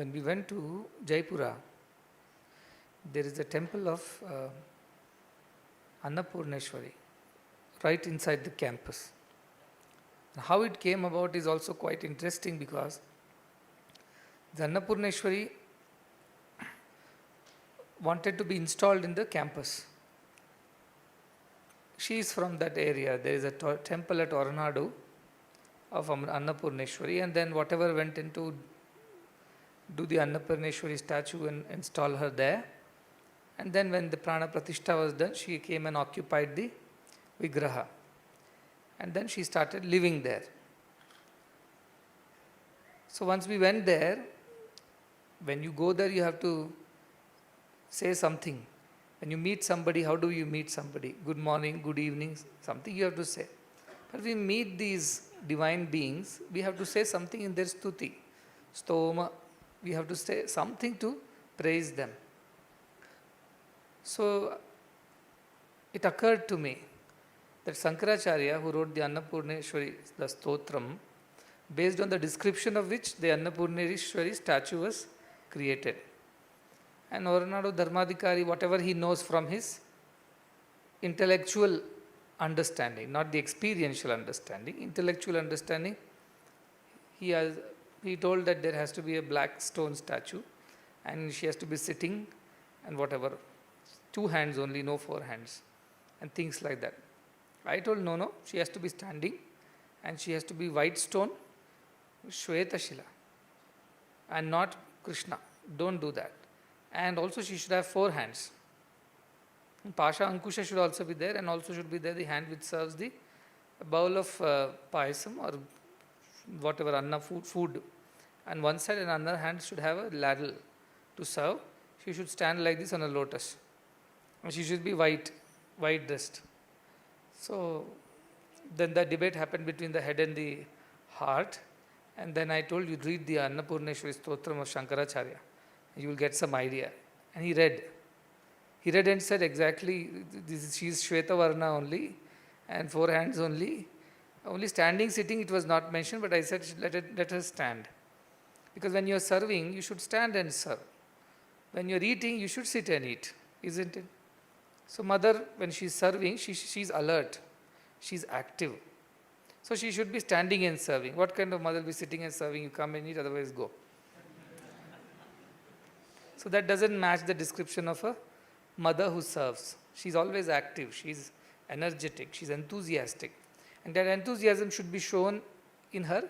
when we went to Jaipura, there is a temple of Annapurneshwari right inside the campus. How it came about is also quite interesting because the Annapurneshwari wanted to be installed in the campus. She is from that area. There is a temple at Oranadu of Annapurneshwari, and then whatever went into do the Annapurneshwari statue and install her there. And then when the Prana Pratishtha was done, she came and occupied the Vigraha. And then she started living there. So once we went there, when you go there, you have to say something. When you meet somebody, how do you meet somebody? Good morning, good evening, something you have to say. But we meet these divine beings, we have to say something in their stuti. Stoma, we have to say something to praise them. So it occurred to me that Sankaracharya, who wrote the Annapurneshwari, the Stotram, based on the description of which the Annapurneshwari statue was created. And Oranadu Dharmadhikari, whatever he knows from his intellectual understanding, not the experiential understanding, intellectual understanding, he told that there has to be a black stone statue and she has to be sitting and whatever, 2 hands only, no 4 hands, and things like that. I told no, she has to be standing and she has to be white stone, Shweta Shila, and not Krishna. Don't do that. And also she should have 4 hands. Pasha Ankusha should also be there, and also should be there the hand which serves the bowl of payasam or whatever anna food. And one side and another hand should have a ladle to serve. She should stand like this on a lotus. And she should be white dressed. So then the debate happened between the head and the heart. And then I told you, read the Annapurneshwari Stotram of Shankaracharya. You will get some idea. And he read. He read and said exactly, she is Shweta Varna only and 4 hands only. Only standing, sitting, it was not mentioned, but I said let her stand. Because when you are serving, you should stand and serve. When you are eating, you should sit and eat, isn't it? So mother, when she is serving, she is alert, she is active. So she should be standing and serving. What kind of mother will be sitting and serving? You come and eat, otherwise go. So that doesn't match the description of a mother who serves. She's always active, she's energetic, she's enthusiastic. And that enthusiasm should be shown in her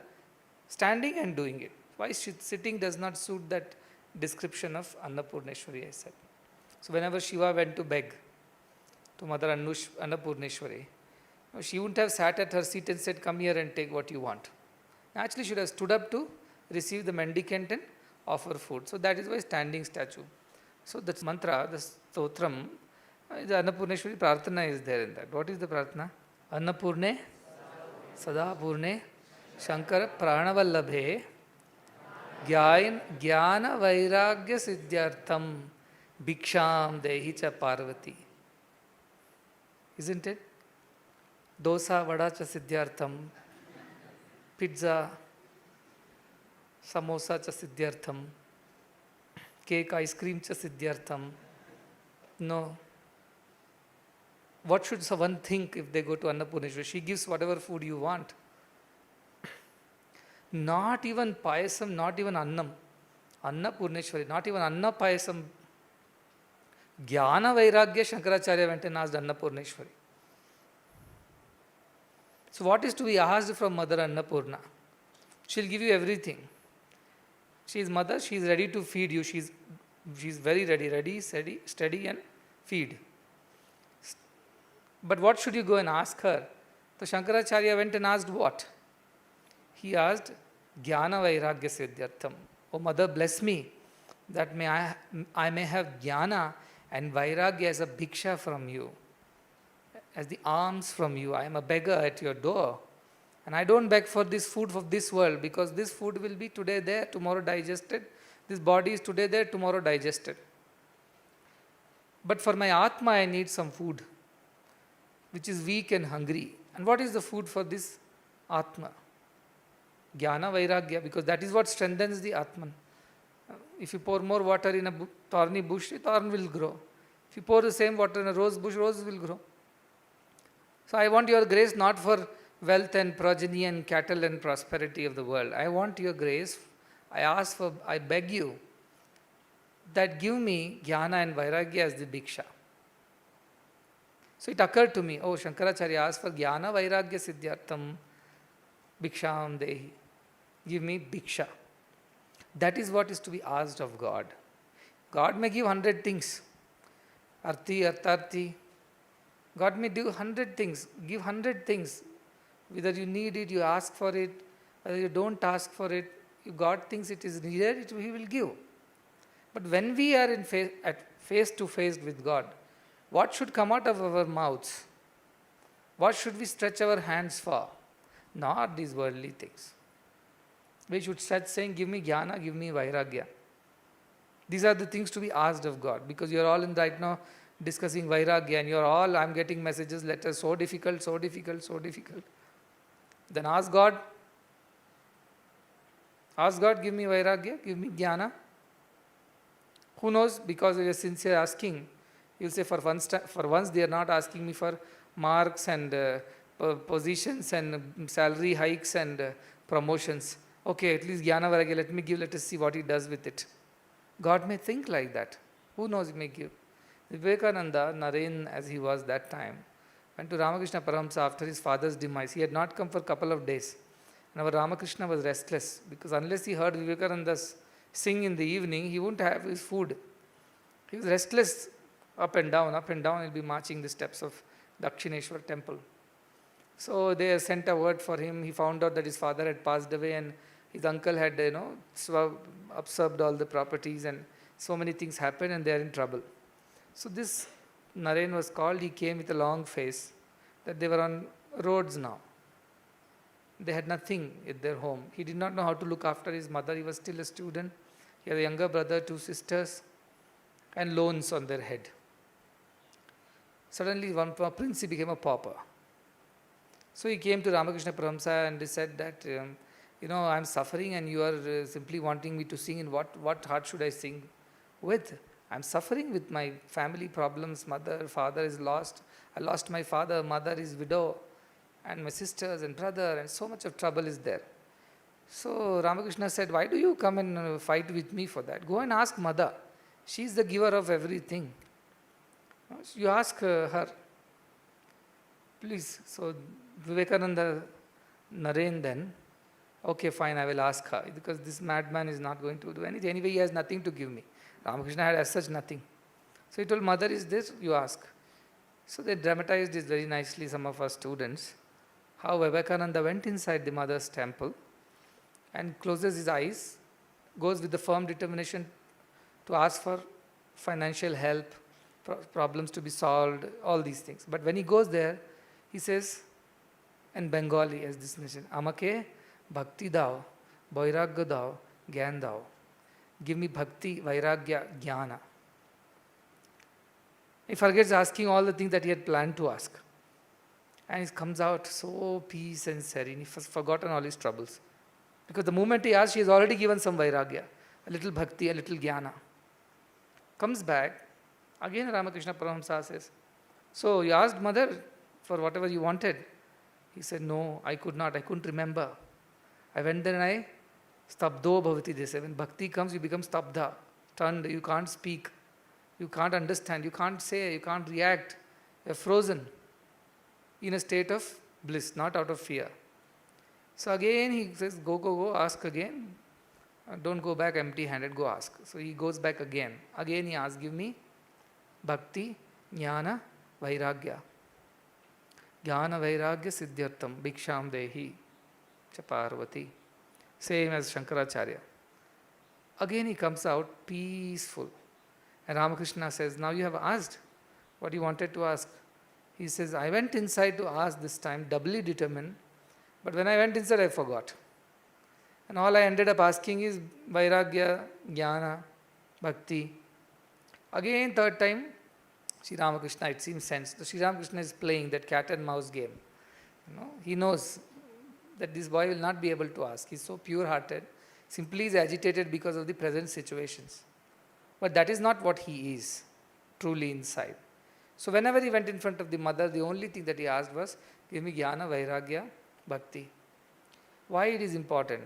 standing and doing it. Why sitting does not suit that description of Annapurneshwari, I said. So whenever Shiva went to beg to Mother Annapurneshwari, she wouldn't have sat at her seat and said, come here and take what you want. Actually, she would have stood up to receive the mendicant and offer food. So that is why standing statue. So the mantra, the stotram, the Annapurneshwari Prarthana is there in that. What is the Prarthana? Annapurne, Sadapurne, Shankara Pranavallabhe, Jnana Vairagya Siddhyartham, Bhiksham Dehi Cha Parvati. Isn't it? Dosa Vada Cha Siddhyartham, Pizza, Samosa Cha Siddhyartham, Cake, ice cream Cha Siddhyartham. No. What should someone think if they go to Annapurneshwari? She gives whatever food you want. Not even payasam, not even annam. Annapurneshwari, not even anna payasam. Jnana Vairagya, Shankaracharya went and asked Annapurneshwari. So what is to be asked from Mother Annapurna? She'll give you everything. She is mother, she is ready to feed you. She is very ready, steady and feed. But what should you go and ask her? So Shankaracharya went and asked what? He asked, Jnana Vairagya Siddhyartham. Oh mother, bless me that I may have jnana and vairagya as a bhiksha from you, as the alms from you. I am a beggar at your door. And I don't beg for this food of this world, because this food will be today there, tomorrow digested. This body is today there, tomorrow digested. But for my Atma, I need some food, which is weak and hungry. And what is the food for this Atma? Jnana Vairagya, because that is what strengthens the Atman. If you pour more water in a thorny bush, a thorn will grow. If you pour the same water in a rose bush, rose will grow. So I want your grace not for wealth and progeny and cattle and prosperity of the world. I want your grace. I beg you that give me jnana and vairagya as the bhiksha. So it occurred to me, oh, Shankaracharya asked for jnana vairagya siddhyartham bhiksham dehi. Give me bhiksha. That is what is to be asked of God. God may give 100 things. Arthi, artharthi. God may do 100 things, give 100 things. Whether you need it, you ask for it, whether you don't ask for it, if God thinks it is needed, He will give. But when we are face to face with God, what should come out of our mouths? What should we stretch our hands for? Not these worldly things. We should start saying, give me jnana, give me vairagya. These are the things to be asked of God, because you are all in right now discussing vairagya and I'm getting messages, letters, so difficult, so difficult, so difficult. Then ask God, give me vairagya, give me jnana. Who knows, because you are sincere asking, you will say for once they are not asking me for marks and positions and salary hikes and promotions. Okay, at least jnana vairagya, let us see what he does with it. God may think like that. Who knows, he may give. Vivekananda, Naren as he was that time, went to Ramakrishna Paramahamsa after his father's demise. He had not come for a couple of days. And our Ramakrishna was restless, because unless he heard Vivekananda sing in the evening, he wouldn't have his food. He was restless, up and down, he'll be marching the steps of Dakshineshwar temple. So they sent a word for him. He found out that his father had passed away and his uncle had, absorbed all the properties, and so many things happened and they are in trouble. So this Naren was called. He came with a long face, that they were on roads now. They had nothing at their home. He did not know how to look after his mother. He was still a student. He had a younger brother, 2 sisters, and loans on their head. Suddenly one prince, he became a pauper. So he came to Ramakrishna Paramahamsa and he said that, I am suffering and you are simply wanting me to sing. In what heart should I sing with? I am suffering with my family problems. Mother, father is lost. I lost my father, mother is widow, and my sisters and brother, and so much of trouble is there. So Ramakrishna said, why do you come and fight with me for that? Go and ask mother. She is the giver of everything. You ask her. Please. So Vivekananda, Naren then, okay, fine, I will ask her, because this madman is not going to do anything. Anyway, he has nothing to give me. Ramakrishna had as such nothing. So he told, mother is this, you ask. So they dramatized this very nicely, some of our students, how Vivekananda went inside the mother's temple and closes his eyes, goes with the firm determination to ask for financial help, problems to be solved, all these things. But when he goes there, he says, in Bengali, as this nation, Amake bhakti dao, vairagya dao, gyan dao. Give me bhakti, vairagya, jnana. He forgets asking all the things that he had planned to ask. And he comes out so peace and serene. He has forgotten all his troubles. Because the moment he asks, he has already given some vairagya, a little bhakti, a little jnana. Comes back, again Ramakrishna Paramahamsa says, so you asked mother for whatever you wanted. He said, no, I couldn't remember. I went there and I, stabdo bhavati, they say. When bhakti comes, you become stabdha, stunned, you can't speak, you can't understand, you can't say, you can't react. You're frozen in a state of bliss, not out of fear. So again he says, go, ask again. Don't go back empty-handed, go ask. So he goes back again. Again he asks, give me bhakti, jnana, vairagya. Jnana vairagya siddhyartham bhiksham dehi cha Parvati. Same as Shankaracharya. Again he comes out peaceful. And Ramakrishna says, now you have asked what you wanted to ask. He says, I went inside to ask this time, doubly determined, but when I went inside I forgot. And all I ended up asking is vairagya, jnana, bhakti. Again, third time, Sri Ramakrishna, it seems sense. So Sri Ramakrishna is playing that cat and mouse game. He knows that this boy will not be able to ask. He's so pure-hearted, Simply is agitated because of the present situations. But that is not what he is truly inside. So whenever he went in front of the mother, the only thing that he asked was, give me jnana, vairagya, bhakti. Why it is important?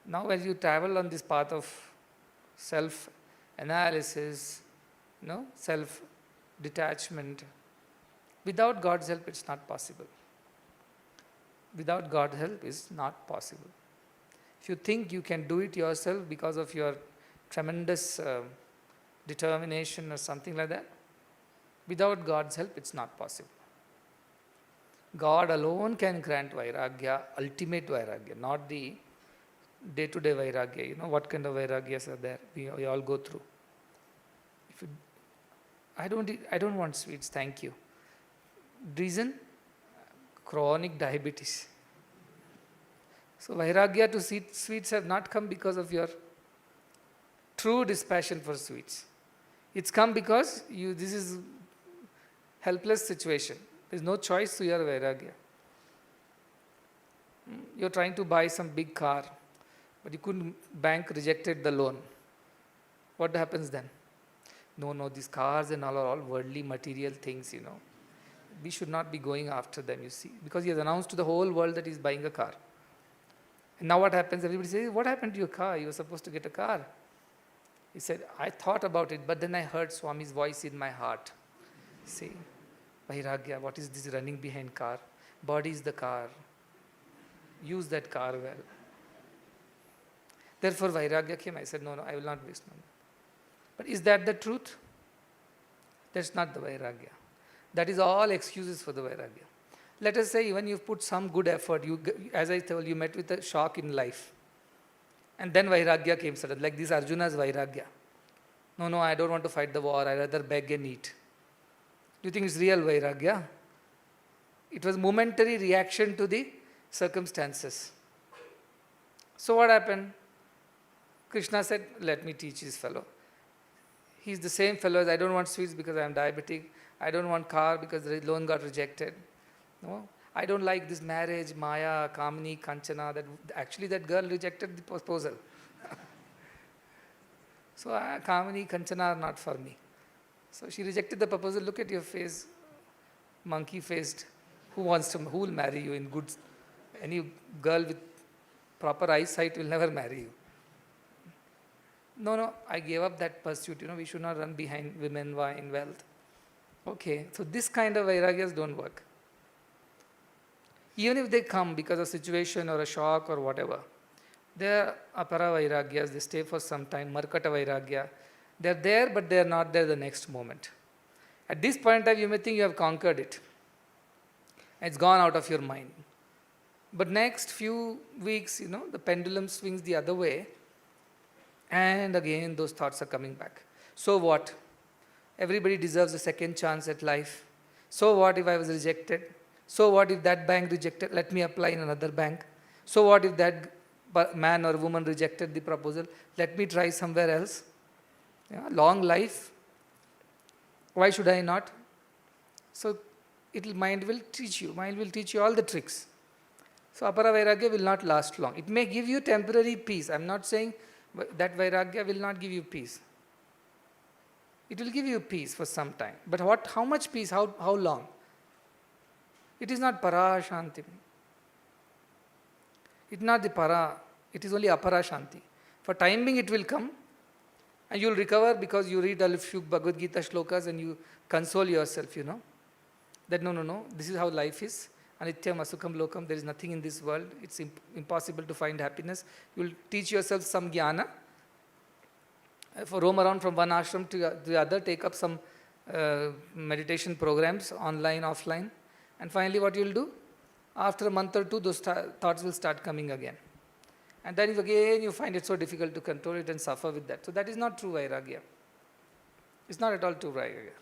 Now as you travel on this path of self-analysis, self-detachment, without God's help it's not possible. Without God's help it's not possible. If you think you can do it yourself because of your tremendous determination or something like that, without God's help it's not possible. God alone can grant vairagya, ultimate vairagya, not the day-to-day vairagya. What kind of vairagyas are there? We all go through. I don't want sweets, thank you. Reason? Chronic diabetes. So vairagya to sweets have not come because of your true dispassion for sweets. It's come because this is helpless situation. There is no choice to your vairagya. You're trying to buy some big car, but you couldn't, bank rejected the loan. What happens then? No, these cars and all are all worldly material things, We should not be going after them, you see. Because he has announced to the whole world that he's buying a car. And now what happens? Everybody says, what happened to your car? You were supposed to get a car. He said, I thought about it, but then I heard Swami's voice in my heart. See, vairagya, what is this running behind car? Body is the car. Use that car well. Therefore, vairagya came. I said, no, I will not waste money. But is that the truth? That's not the vairagya. That is all excuses for the vairagya. Let us say even you've put some good effort, as I told you, met with a shock in life. And then vairagya came suddenly, like this Arjuna's vairagya. No, I don't want to fight the war, I'd rather beg and eat. Do you think it's real vairagya? It was momentary reaction to the circumstances. So what happened? Krishna said, let me teach this fellow. He's the same fellow as I don't want sweets because I am diabetic. I don't want car because the loan got rejected. No, I don't like this marriage, Maya, Kamini, Kanchana. That girl rejected the proposal. So Kamini, Kanchana are not for me. So she rejected the proposal. Look at your face, monkey-faced. Who will marry you in good? Any girl with proper eyesight will never marry you. No, I gave up that pursuit. We should not run behind women, wine, wealth. Okay, so this kind of vairagyas don't work. Even if they come because of situation or a shock or whatever, they are apara vairagyas, they stay for some time, markata vairagya. They are there, but they are not there the next moment. At this point in time, you may think you have conquered it. It's gone out of your mind. But next few weeks, the pendulum swings the other way, and again those thoughts are coming back. So what? Everybody deserves a second chance at life. So what if I was rejected? So what if that bank rejected? Let me apply in another bank. So what if that man or woman rejected the proposal? Let me try somewhere else. Long life. Why should I not? So mind will teach you. Mind will teach you all the tricks. So apara vairagya will not last long. It may give you temporary peace. I am not saying that vairagya will not give you peace. It will give you peace for some time. But how much peace? How long? It is not para shanti. It is not the para. It is only apara shanti. For time being it will come and you will recover because you read a few Bhagavad Gita shlokas and you console yourself, That no, this is how life is. Anityam asukam lokam, there is nothing in this world. It's impossible to find happiness. You will teach yourself some jnana. Roam around from one ashram to the other, take up some meditation programs, online, offline. And finally what you will do? After a month or two, those thoughts will start coming again. And then again you find it so difficult to control it and suffer with that. So that is not true vairagya. It's not at all true vairagya.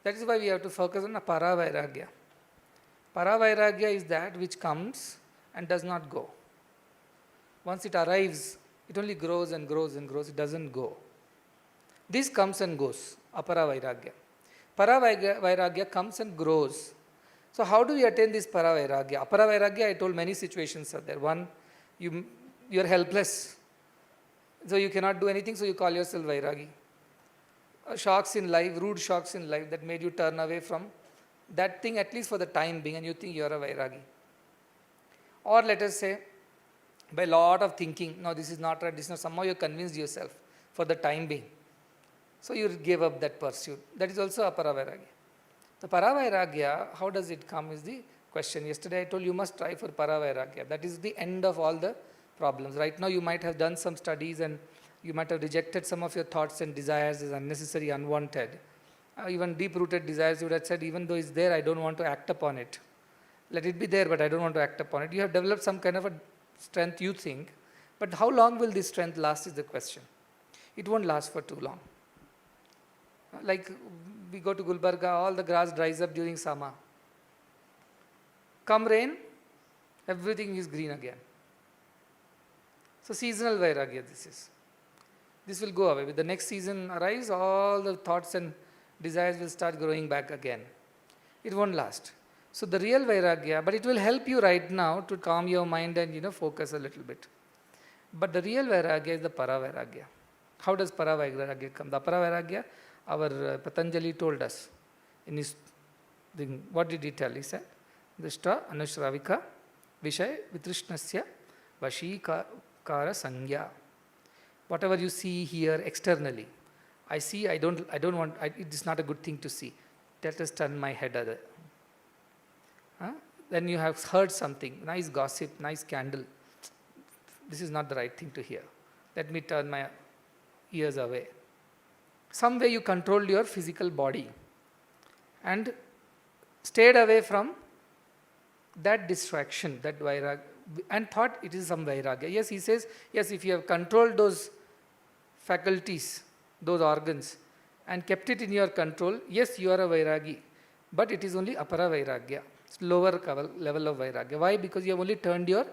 That is why we have to focus on para vairagya. Para vairagya is that which comes and does not go. Once it arrives, it only grows and grows and grows. It doesn't go. This comes and goes, apara vairagya. Para vairagya comes and grows. So how do we attain this para vairagya? Apara vairagya, I told many situations are there. One, you are helpless. So you cannot do anything, so you call yourself Vairagi. Shocks in life, rude shocks in life that made you turn away from that thing, at least for the time being, and you think you are a Vairagi. Or let us say, by a lot of thinking, no, this is not right, this is not, somehow you convinced yourself for the time being. So you gave up that pursuit. That is also Apara Vairagya. The Para Vairagya, how does it come is the question. Yesterday I told you must try for Para Vairagya. That is the end of all the problems. Right now you might have done some studies and you might have rejected some of your thoughts and desires as unnecessary, unwanted. Even deep-rooted desires, you would have said, even though it's there, I don't want to act upon it. Let it be there, but I don't want to act upon it. You have developed some kind of a strength, you think. But how long will this strength last is the question. It won't last for too long. Like we go to Gulbarga, all the grass dries up during summer. Come rain, everything is green again. So seasonal Vairagya this is. This will go away. With the next season arrives, all the thoughts and desires will start growing back again. It won't last. So the real Vairagya, but it will help you right now to calm your mind and focus a little bit. But the real Vairagya is the Para Vairagya. How does Para Vairagya come? The Para Vairagya, our Patanjali told us in his thing. What did he tell? He said, Drishta Anushravika Vishay Vitrishnasya Vashikara Sangya. Whatever you see here externally, I see, I don't want, it is not a good thing to see. Let us turn my head other. Then you have heard something, nice gossip, nice candle. This is not the right thing to hear. Let me turn my ears away. Some way you controlled your physical body and stayed away from that distraction, that Vairagya, and thought it is some Vairagya. Yes, he says, yes, if you have controlled those faculties, those organs, and kept it in your control, yes, you are a Vairagi, but it is only Apara Vairagya, it's lower level of Vairagya. Why? Because you have only turned your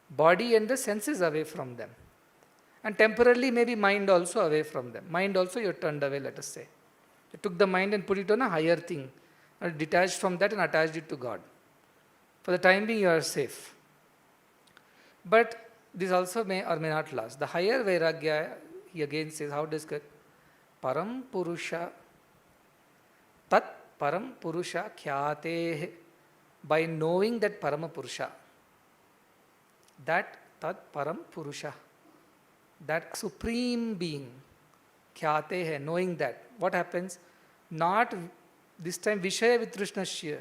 body and the senses away from them. And temporarily maybe mind also away from them. Mind also you have turned away, let us say. You took the mind and put it on a higher thing, and detached from that and attached it to God. For the time being you are safe. But this also may or may not last. The higher Vairagya, he again says, how does it? Param Purusha, Tat Param Purusha Khyate. By knowing that Parama Purusha, that Tat Param Purusha, that supreme being, Khyate hai, knowing that, what happens? Not this time Vishaya Vitrishnasya.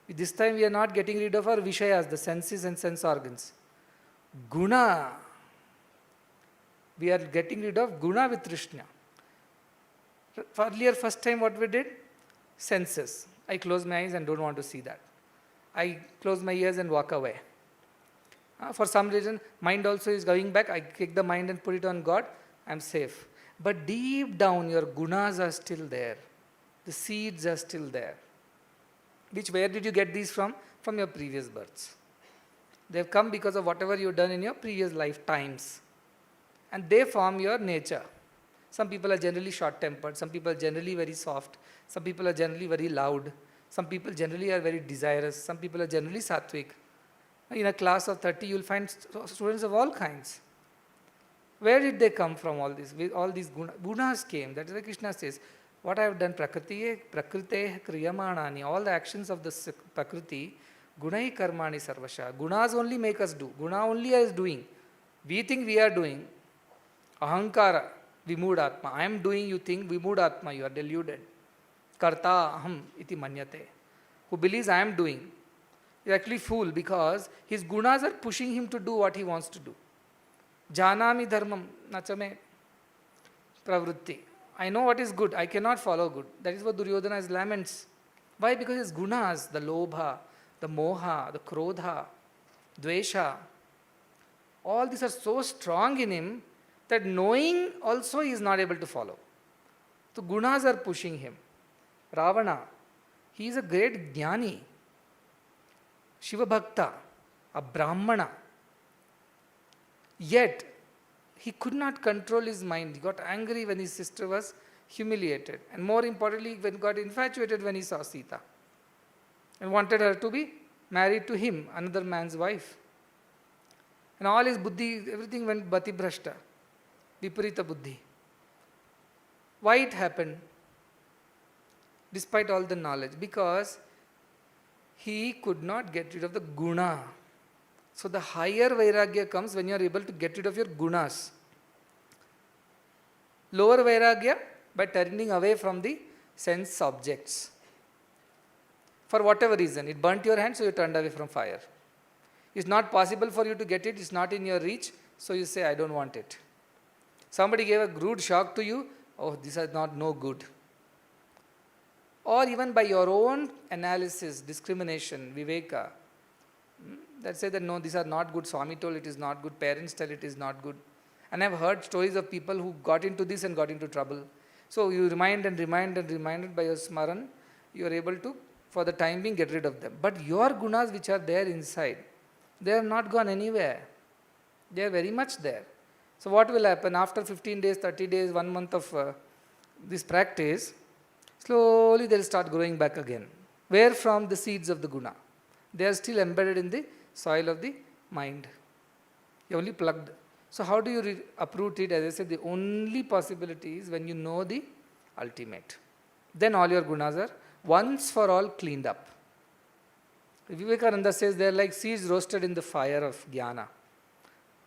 This time we are not getting rid of our Vishayas, the senses and sense organs. Guna. We are getting rid of Guna Vitrishna. Earlier, first time what we did? Senses. I close my eyes and don't want to see that. I close my ears and walk away. For some reason, mind also is going back. I kick the mind and put it on God. I am safe. But deep down, your gunas are still there. The seeds are still there. Where did you get these from? From your previous births. They have come because of whatever you have done in your previous lifetimes. And they form your nature. Some people are generally short-tempered. Some people are generally very soft. Some people are generally very loud. Some people generally are very desirous. Some people are generally sattvic. In a class of 30, you will find students of all kinds. Where did they come from, all this? All these gunas came. That is why Krishna says, what I have done, prakrite kriyamanani, all the actions of the prakriti, gunai karmani sarvasha. Gunas only make us do. Guna only is doing. We think we are doing. Ahankara, vimudatma. I am doing, you think, vimudatma, you are deluded. Karta aham iti manyate. Who believes I am doing, is actually fool because his gunas are pushing him to do what he wants to do. Janami dharmam nachame pravrutti. I know what is good, I cannot follow good. That is what Duryodhana laments. Why? Because his gunas, the lobha, the moha, the krodha, dvesha, all these are so strong in him that knowing also he is not able to follow. So gunas are pushing him. Ravana, he is a great jnani, Shiva Bhakta, a Brahmana. Yet, he could not control his mind. He got angry when his sister was humiliated. And more importantly, when he got infatuated when he saw Sita. And wanted her to be married to him, another man's wife. And all his buddhi, everything went bhati bhrashta. Viparita buddhi. Why it happened? Despite all the knowledge. Because he could not get rid of the guna. So the higher vairagya comes when you are able to get rid of your gunas. Lower vairagya by turning away from the sense objects. For whatever reason, it burnt your hand, so you turned away from fire. It's not possible for you to get it, it's not in your reach, so you say, I don't want it. Somebody gave a rude shock to you, oh, this is not no good. Or even by your own analysis, discrimination, viveka, that say that no, these are not good. Swami told it is not good, parents tell it is not good. And I've heard stories of people who got into this and got into trouble. So you remind and reminded by your smaran, you are able to, for the time being, get rid of them. But your gunas which are there inside, they have not gone anywhere. They are very much there. So what will happen after 15 days, 30 days, 1 month of this practice? Slowly they will start growing back again. Where from? The seeds of the guna. They are still embedded in the soil of the mind. You only plugged. So how do you uproot it? As I said, the only possibility is when you know the ultimate. Then all your gunas are once for all cleaned up. Vivekananda says they are like seeds roasted in the fire of jnana.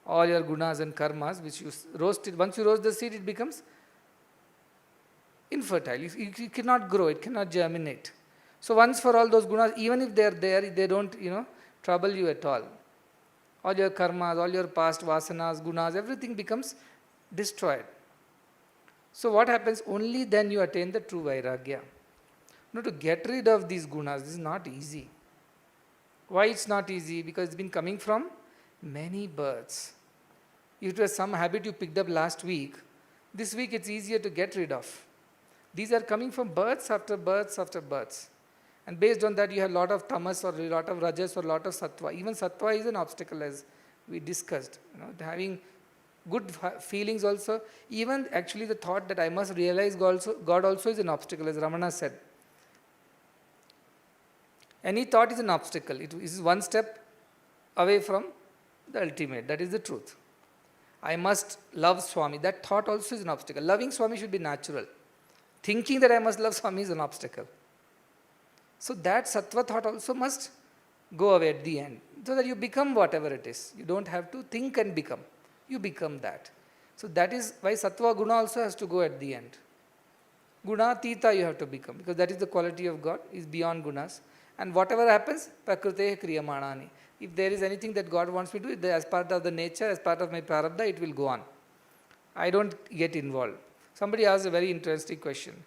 All your gunas and karmas which you roasted, once you roast the seed, it becomes infertile. You cannot grow, it cannot germinate. So once for all those gunas, even if they are there, they don't, trouble you at all. All your karmas, all your past vasanas, gunas, everything becomes destroyed. So what happens? Only then you attain the true vairagya. To get rid of these gunas, this is not easy. Why it's not easy? Because it's been coming from many births. If it was some habit you picked up last week, this week it's easier to get rid of. These are coming from births after births after births. And based on that, you have a lot of tamas or a lot of rajas or a lot of sattva. Even sattva is an obstacle, as we discussed. Having good feelings also. Even actually the thought that I must realize God also is an obstacle, as Ramana said. Any thought is an obstacle. It is one step away from the ultimate. That is the truth. I must love Swami. That thought also is an obstacle. Loving Swami should be natural. Thinking that I must love Swami is an obstacle. So that sattva thought also must go away at the end, so that you become whatever it is. You don't have to think and become. You become that. So that is why sattva guna also has to go at the end. Guna tita you have to become, because that is the quality of God, is beyond gunas. And whatever happens, prakrite kriyamanani. If there is anything that God wants me to do, as part of the nature, as part of my prarabdha, it will go on. I don't get involved. Somebody asked a very interesting question.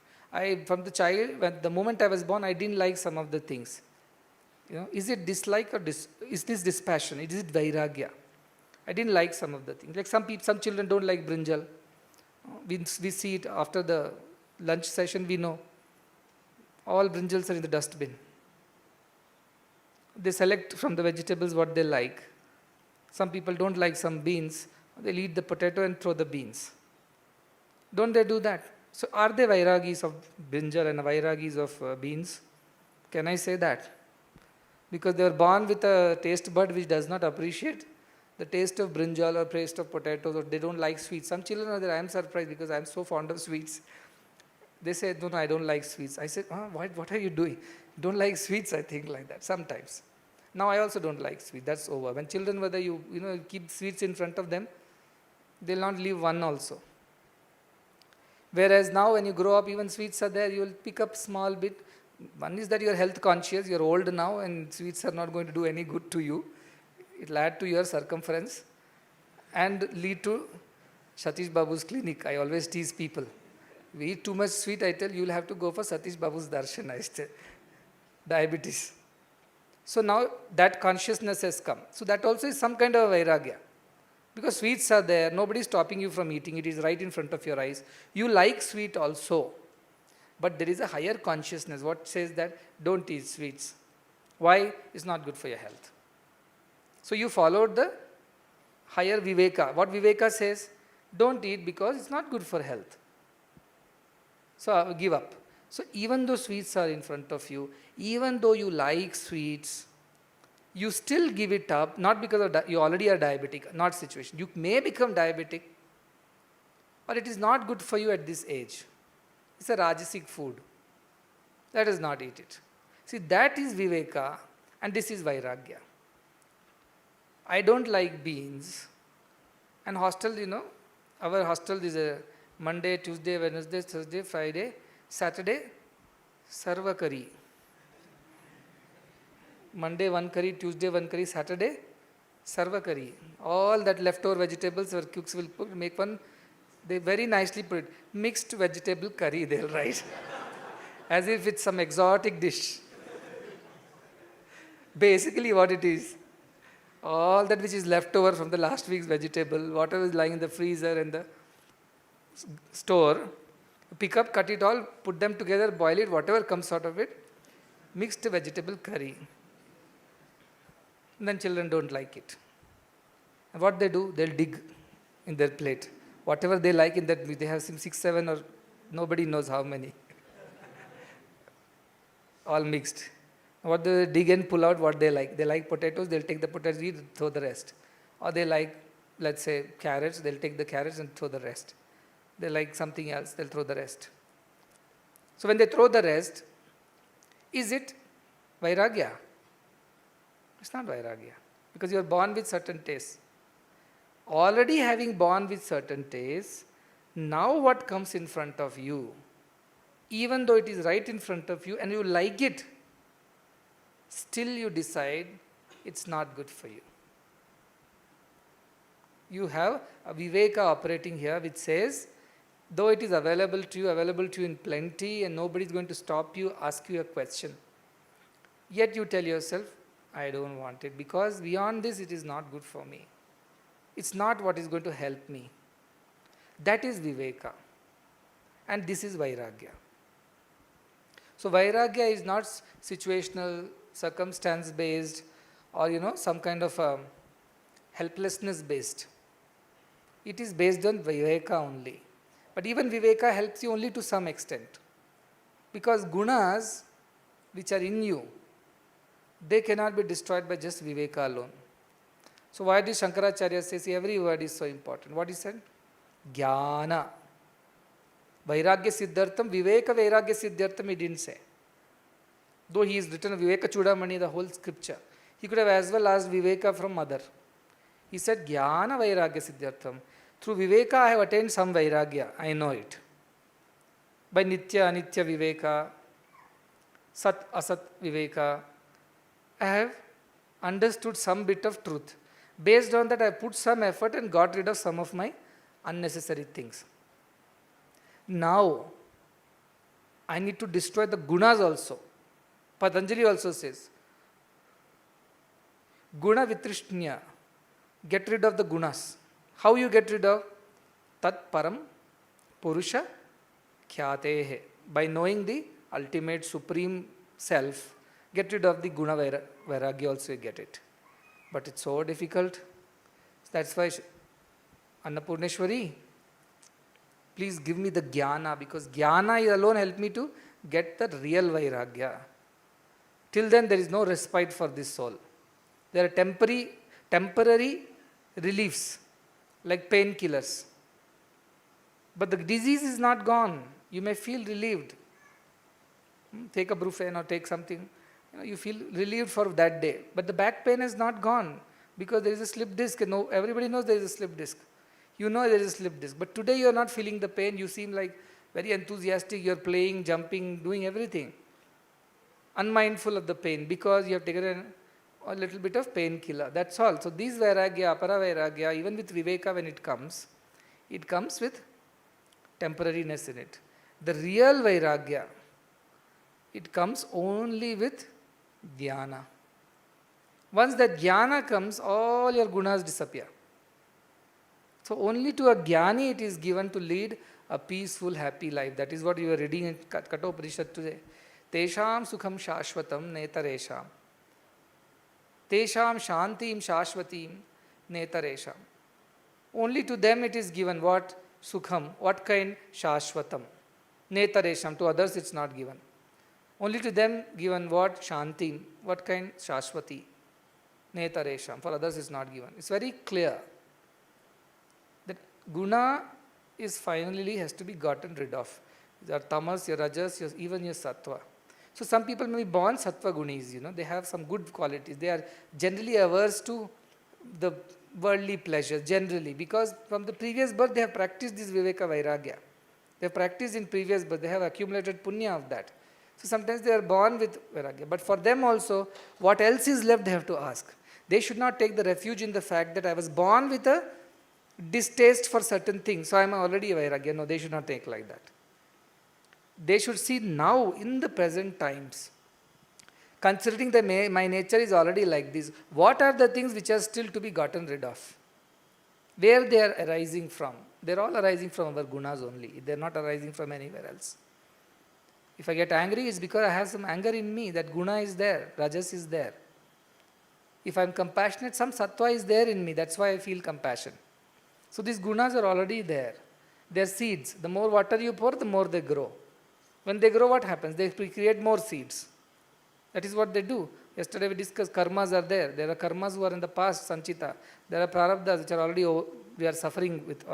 From the child, the moment I was born, I didn't like some of the things. Is it dislike or is this dispassion? Is it vairagya? I didn't like some of the things. Like some children don't like brinjal. We see it after the lunch session, we know. All brinjals are in the dustbin. They select from the vegetables what they like. Some people don't like some beans. They'll eat the potato and throw the beans. Don't they do that? So are they vairagis of brinjal and vairagis of beans? Can I say that? Because they are born with a taste bud which does not appreciate the taste of brinjal or taste of potatoes, or they don't like sweets. Some children are there. I am surprised because I am so fond of sweets. They say, no, I don't like sweets. I said, what are you doing? You don't like sweets, I think, like that, sometimes. Now I also don't like sweets. That's over. When children, whether you keep sweets in front of them, they'll not leave one also. Whereas now when you grow up, even sweets are there, you will pick up small bit. One is that you are health conscious, you are old now and sweets are not going to do any good to you. It will add to your circumference and lead to Satish Babu's clinic. I always tease people. We eat too much sweet, I tell you will have to go for Satish Babu's darshan, I say. Diabetes. So now that consciousness has come. So that also is some kind of vairagya. Because sweets are there, nobody is stopping you from eating, it is right in front of your eyes. You like sweet also. But there is a higher consciousness what says that don't eat sweets. Why? It's not good for your health. So you followed the higher viveka. What viveka says? Don't eat because it's not good for health. So I will give up. So even though sweets are in front of you, even though you like sweets, you still give it up, not because of you already are diabetic, not situation. You may become diabetic, or it is not good for you at this age. It's a Rajasic food. Let us not eat it. See, that is Viveka and this is Vairagya. I don't like beans. And hostel, our hostel is a Monday, Tuesday, Wednesday, Thursday, Friday, Saturday, sarva curry. Monday one curry, Tuesday one curry, Saturday, sarva curry. All that leftover vegetables our cooks will make one, they very nicely put it, mixed vegetable curry they'll write. As if it's some exotic dish. Basically what it is, all that which is left over from the last week's vegetable, whatever is lying in the freezer and the store, pick up, cut it all, put them together, boil it, whatever comes out of it, mixed vegetable curry. And then children don't like it. And what they do, they'll dig in their plate. Whatever they like in that, they have some 6, 7 or nobody knows how many. All mixed. What they dig and pull out what they like. They like potatoes, they'll take the potatoes, throw the rest. Or they like, let's say, carrots, they'll take the carrots and throw the rest. They like something else, they'll throw the rest. So when they throw the rest, is it Vairagya? It's not Vairagya. Because you are born with certain tastes. Already having born with certain tastes, now what comes in front of you, even though it is right in front of you and you like it, still you decide it's not good for you. You have a Viveka operating here which says, though it is available to you in plenty and nobody is going to stop you, ask you a question. Yet you tell yourself, I don't want it because beyond this it is not good for me. It's not what is going to help me. That is Viveka. And this is Vairagya. So Vairagya is not situational, circumstance based or some kind of helplessness based. It is based on Viveka only. But even Viveka helps you only to some extent. Because gunas which are in you, they cannot be destroyed by just Viveka alone. So why did Shankaracharya say, see, every word is so important. What he said? Jnana. Vairagya Siddhartham, Viveka Vairagya Siddhartham he didn't say. Though he is written Viveka Chudamani, the whole scripture. He could have as well asked Viveka from mother. He said, Jnana Vairagya Siddhartham. Through Viveka I have attained some Vairagya. I know it. By Nitya, Anitya Viveka, Sat, Asat Viveka, I have understood some bit of truth. Based on that, I put some effort and got rid of some of my unnecessary things. Now, I need to destroy the gunas also. Patanjali also says, Guna Vitrishnya, get rid of the gunas. How you get rid of? Tat Param Purusha Khyatehe. By knowing the ultimate supreme self, get rid of the guna vairagya also you get it. But it's so difficult. That's why Annapurneshwari, please give me the jnana, because jnana alone help me to get the real vairagya. Till then there is no respite for this soul. There are temporary reliefs like painkillers. But the disease is not gone. You may feel relieved. Take a Brufen or take something. You feel relieved for that day. But the back pain is not gone because there is a slip disc. No, everybody knows there is a slip disc. You know there is a slip disc. But today you are not feeling the pain. You seem like very enthusiastic. You are playing, jumping, doing everything. Unmindful of the pain because you have taken a little bit of painkiller. That's all. So these Vairagya, Apara Vairagya, even with Viveka when it comes with temporariness in it. The real Vairagya, it comes only with Dhyana. Once that Jnana comes, all your gunas disappear. So only to a Jnani it is given to lead a peaceful, happy life. That is what you were reading in Kathoparishad today. Tesham sukham shashvatam netaresham. Tesham shantim shashvatim netaresham. Only to them it is given what? Sukham. What kind? Shashvatam. Netaresham. To others it's not given. Only to them given what? Shantim. What kind? Shashvati. Netaresham. For others it's not given. It's very clear that guna is finally has to be gotten rid of. Your tamas, your rajas, even your sattva. So some people may be born sattva gunis, they have some good qualities. They are generally averse to the worldly pleasures, generally, because from the previous birth they have practiced this viveka vairagya. They have practiced in previous birth, they have accumulated punya of that. So sometimes they are born with vairagya. But for them also, what else is left they have to ask. They should not take the refuge in the fact that I was born with a distaste for certain things, so I am already a vairagya. No, they should not take like that. They should see now in the present times, considering that my nature is already like this, what are the things which are still to be gotten rid of? Where they are arising from? They are all arising from our gunas only. They are not arising from anywhere else. If I get angry, it's because I have some anger in me. That guna is there, rajas is there. If I am compassionate, some sattva is there in me. That's why I feel compassion. So these gunas are already there. They are seeds. The more water you pour, the more they grow. When they grow, what happens? They create more seeds. That is what they do. Yesterday we discussed karmas are there. There are karmas who are in the past, sanchita. There are prarabdhas which are already we are suffering with.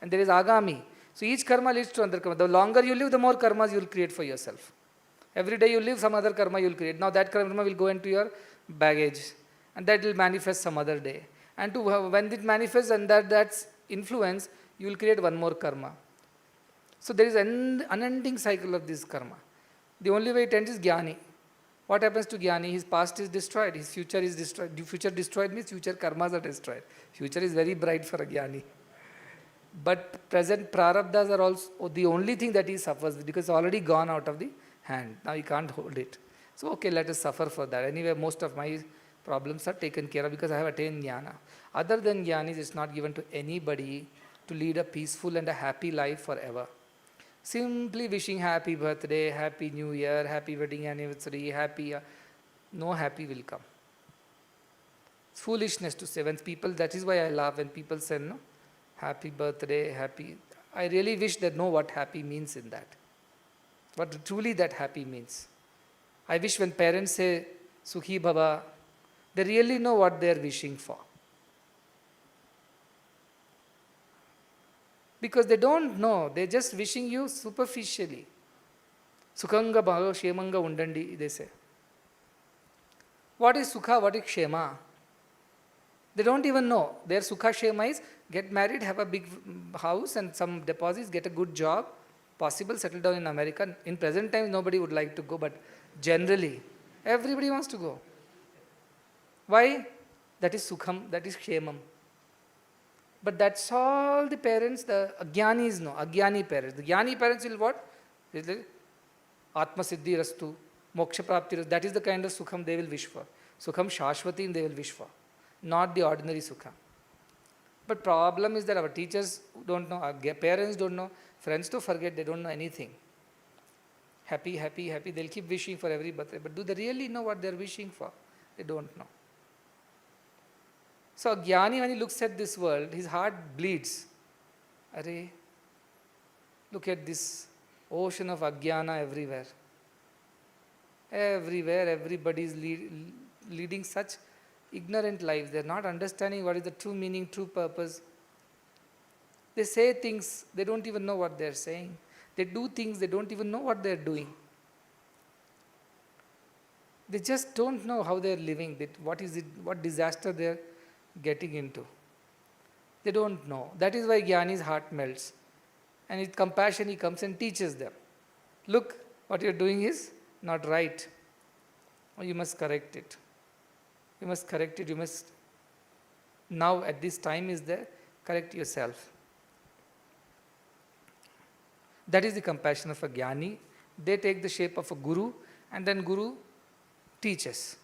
And there is agami. So each karma leads to another karma. The longer you live, the more karmas you will create for yourself. Every day you live, some other karma you will create. Now that karma will go into your baggage. And that will manifest some other day. And when it manifests and that's influence, you will create one more karma. So there is an unending cycle of this karma. The only way it ends is jnani. What happens to jnani? His past is destroyed, his future is destroyed. Future destroyed means future karmas are destroyed. Future is very bright for a jnani. But present prarabdhas are also the only thing that he suffers because it's already gone out of the hand. Now he can't hold it. So okay, let us suffer for that. Anyway, most of my problems are taken care of because I have attained jnana. Other than jnanis, it's not given to anybody to lead a peaceful and a happy life forever. Simply wishing happy birthday, happy new year, happy wedding anniversary, no happy will come. It's foolishness to say when people, that is why I laugh when people say, no, happy birthday, happy. I really wish they know what happy means in that. What truly that happy means. I wish when parents say, Sukhi Bhava, they really know what they are wishing for. Because they don't know, they're just wishing you superficially. Sukhanga bhava shemanga undandi, they say. What is sukha, what is shema? They don't even know. Their sukha shema is get married, have a big house and some deposits, get a good job, possible settle down in America. In present times nobody would like to go, but generally everybody wants to go. Why? That is sukham, that is shemam. But that's all the parents, the ajnanis know, ajnani parents. The jnani parents will what? Atma siddhi rastu, moksha prapti rastu. That is the kind of sukham they will wish for. Sukham shashvatim they will wish for, not the ordinary sukha. But problem is that our teachers don't know, our parents don't know, friends to forget, they don't know anything. Happy, happy, happy, they'll keep wishing for every birthday. But do they really know what they're wishing for? They don't know. So a jnani, when he looks at this world, his heart bleeds. Arey, look at this ocean of ajnana everywhere. Everywhere, everybody is leading such ignorant lives. They are not understanding what is the true meaning, true purpose. They say things, they don't even know what they are saying. They do things, they don't even know what they are doing. They just don't know how they are living, what is it, what disaster they are getting into. They don't know. That is why Jnani's heart melts. And with compassion he comes and teaches them. Look, what you are doing is not right. Or you must correct it. You must correct it. You must, now at this time is there, correct yourself. That is the compassion of a Jnani. They take the shape of a Guru and then Guru teaches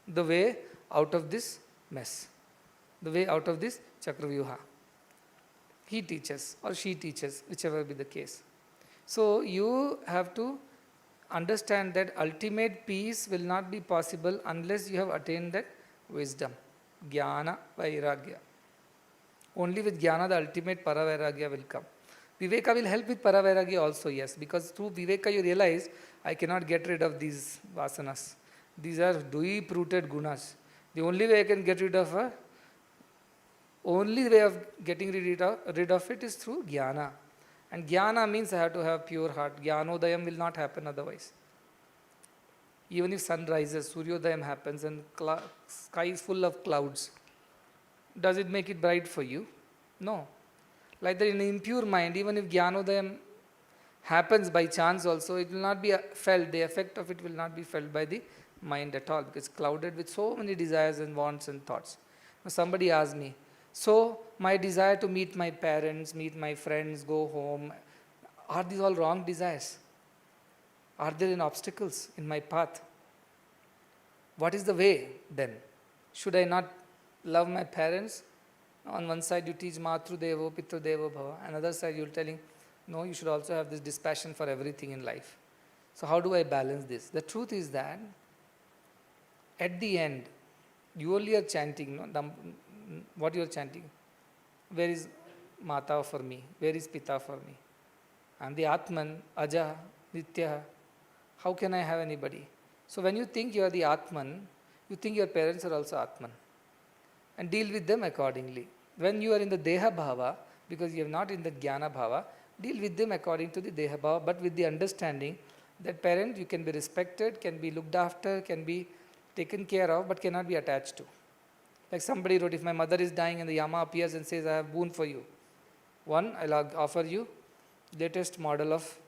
the way out of this mess. The way out of this Chakravyuha. He teaches or she teaches, whichever be the case. So you have to understand that ultimate peace will not be possible unless you have attained that wisdom. Jnana Vairagya. Only with Jnana the ultimate Paravairagya will come. Viveka will help with Paravairagya also, yes, because through Viveka you realize I cannot get rid of these vasanas. These are deep-rooted gunas. The only way I can get rid of Only way of getting rid of it is through jnana. And jnana means I have to have pure heart. Jnanodayam will not happen otherwise. Even if sun rises, Suryodayam happens and sky is full of clouds, does it make it bright for you? No. Like that in an impure mind, even if Jnanodayam happens by chance also, it will not be felt, the effect of it will not be felt by the mind at all, because it's clouded with so many desires and wants and thoughts. Now somebody asked me, so my desire to meet my parents, meet my friends, go home, are these all wrong desires? Are there any obstacles in my path? What is the way then? Should I not love my parents? On one side you teach Matru Devo, Pitru Devo Bhava. Another side you're telling, no, you should also have this dispassion for everything in life. So how do I balance this? The truth is that at the end, you only are chanting, no? What you are chanting? Where is Mata for me? Where is Pita for me? I am the Atman, Aja, Nitya. How can I have anybody? So when you think you are the Atman, you think your parents are also Atman. And deal with them accordingly. When you are in the Deha Bhava, because you are not in the Jnana Bhava, deal with them according to the Deha Bhava, but with the understanding that parent you can be respected, can be looked after, can be taken care of, but cannot be attached to. Like somebody wrote, if my mother is dying and the Yama appears and says, I have boon for you. 1, I'll offer you latest model of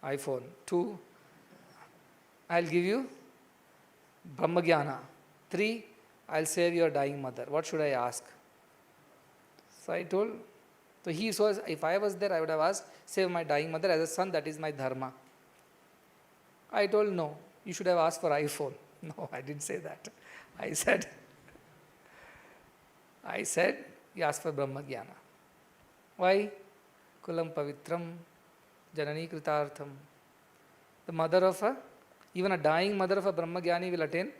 iPhone. 2, I'll give you Brahmagyana. 3, I'll save your dying mother. What should I ask? So I told, so he was, if I was there, I would have asked, save my dying mother as a son, that is my dharma. I told, no, you should have asked for iPhone. No, I didn't say that. I said, you ask for Brahmagyana. Why? Kulam Pavitram, Janani Kritartham. The mother of even a dying mother of a Brahmagyani will attain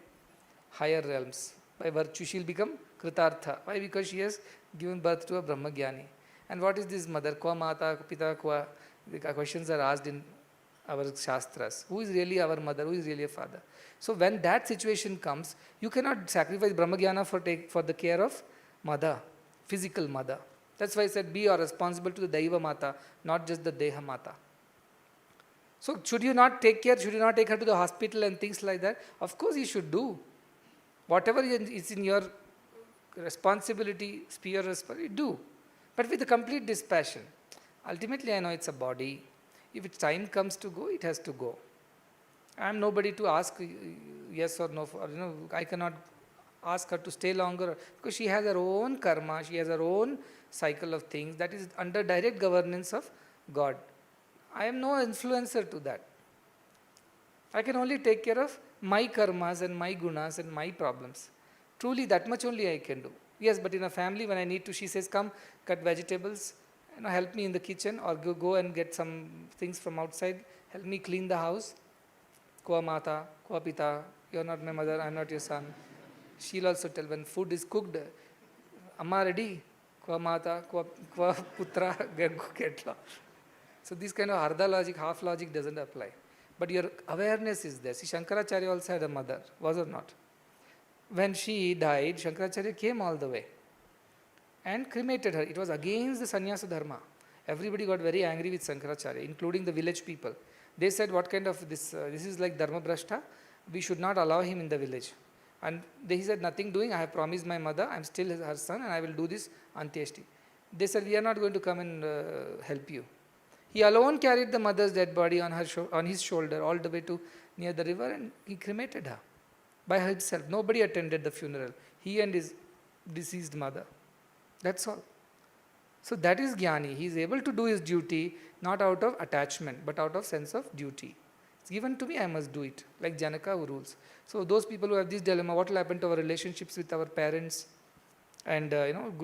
higher realms. By virtue, she will become Kritartha. Why? Because she has given birth to a Brahmagyani. And what is this mother? Kwa Mata, Pita, Kwa? The questions are asked in our Shastras. Who is really our mother? Who is really a father? So when that situation comes, you cannot sacrifice Brahmagyana for the care of mother, physical mother. That's why I said, be you are responsible to the Daiva Mata, not just the Deha Mata. So should you not take care? Should you not take her to the hospital and things like that? Of course you should do. Whatever is in your responsibility, sphere, do. But with a complete dispassion. Ultimately, I know it's a body. If its time comes to go, it has to go. I am nobody to ask yes or no. I cannot ask her to stay longer because she has her own karma. She has her own cycle of things that is under direct governance of God. I am no influencer to that. I can only take care of my karmas and my gunas and my problems. Truly, that much only I can do. Yes, but in a family, when I need to, she says, come, cut vegetables, help me in the kitchen, or go and get some things from outside, help me clean the house. Kwa Mata, Kwa Pita, you are not my mother, I am not your son. She'll also tell when food is cooked, Amma ready, Kwa Mata, Kwa Putra, get law. So this kind of ardha logic, half logic doesn't apply. But your awareness is there. See, Shankaracharya also had a mother, was or not? When she died, Shankaracharya came all the way and cremated her. It was against the sannyasa dharma. Everybody got very angry with Shankaracharya, including the village people. They said, what kind of this is like dharma brashta, we should not allow him in the village. And he said, nothing doing, I have promised my mother, I am still her son and I will do this antyeshti. They said, we are not going to come and help you. He alone carried the mother's dead body on his shoulder all the way to near the river and he cremated her by himself. Nobody attended the funeral. He and his deceased mother. That's all. So that is Jnani. He is able to do his duty not out of attachment but out of sense of duty. It's given to me, I must do it. Like Janaka who rules. So those people who have this dilemma, what will happen to our relationships with our parents and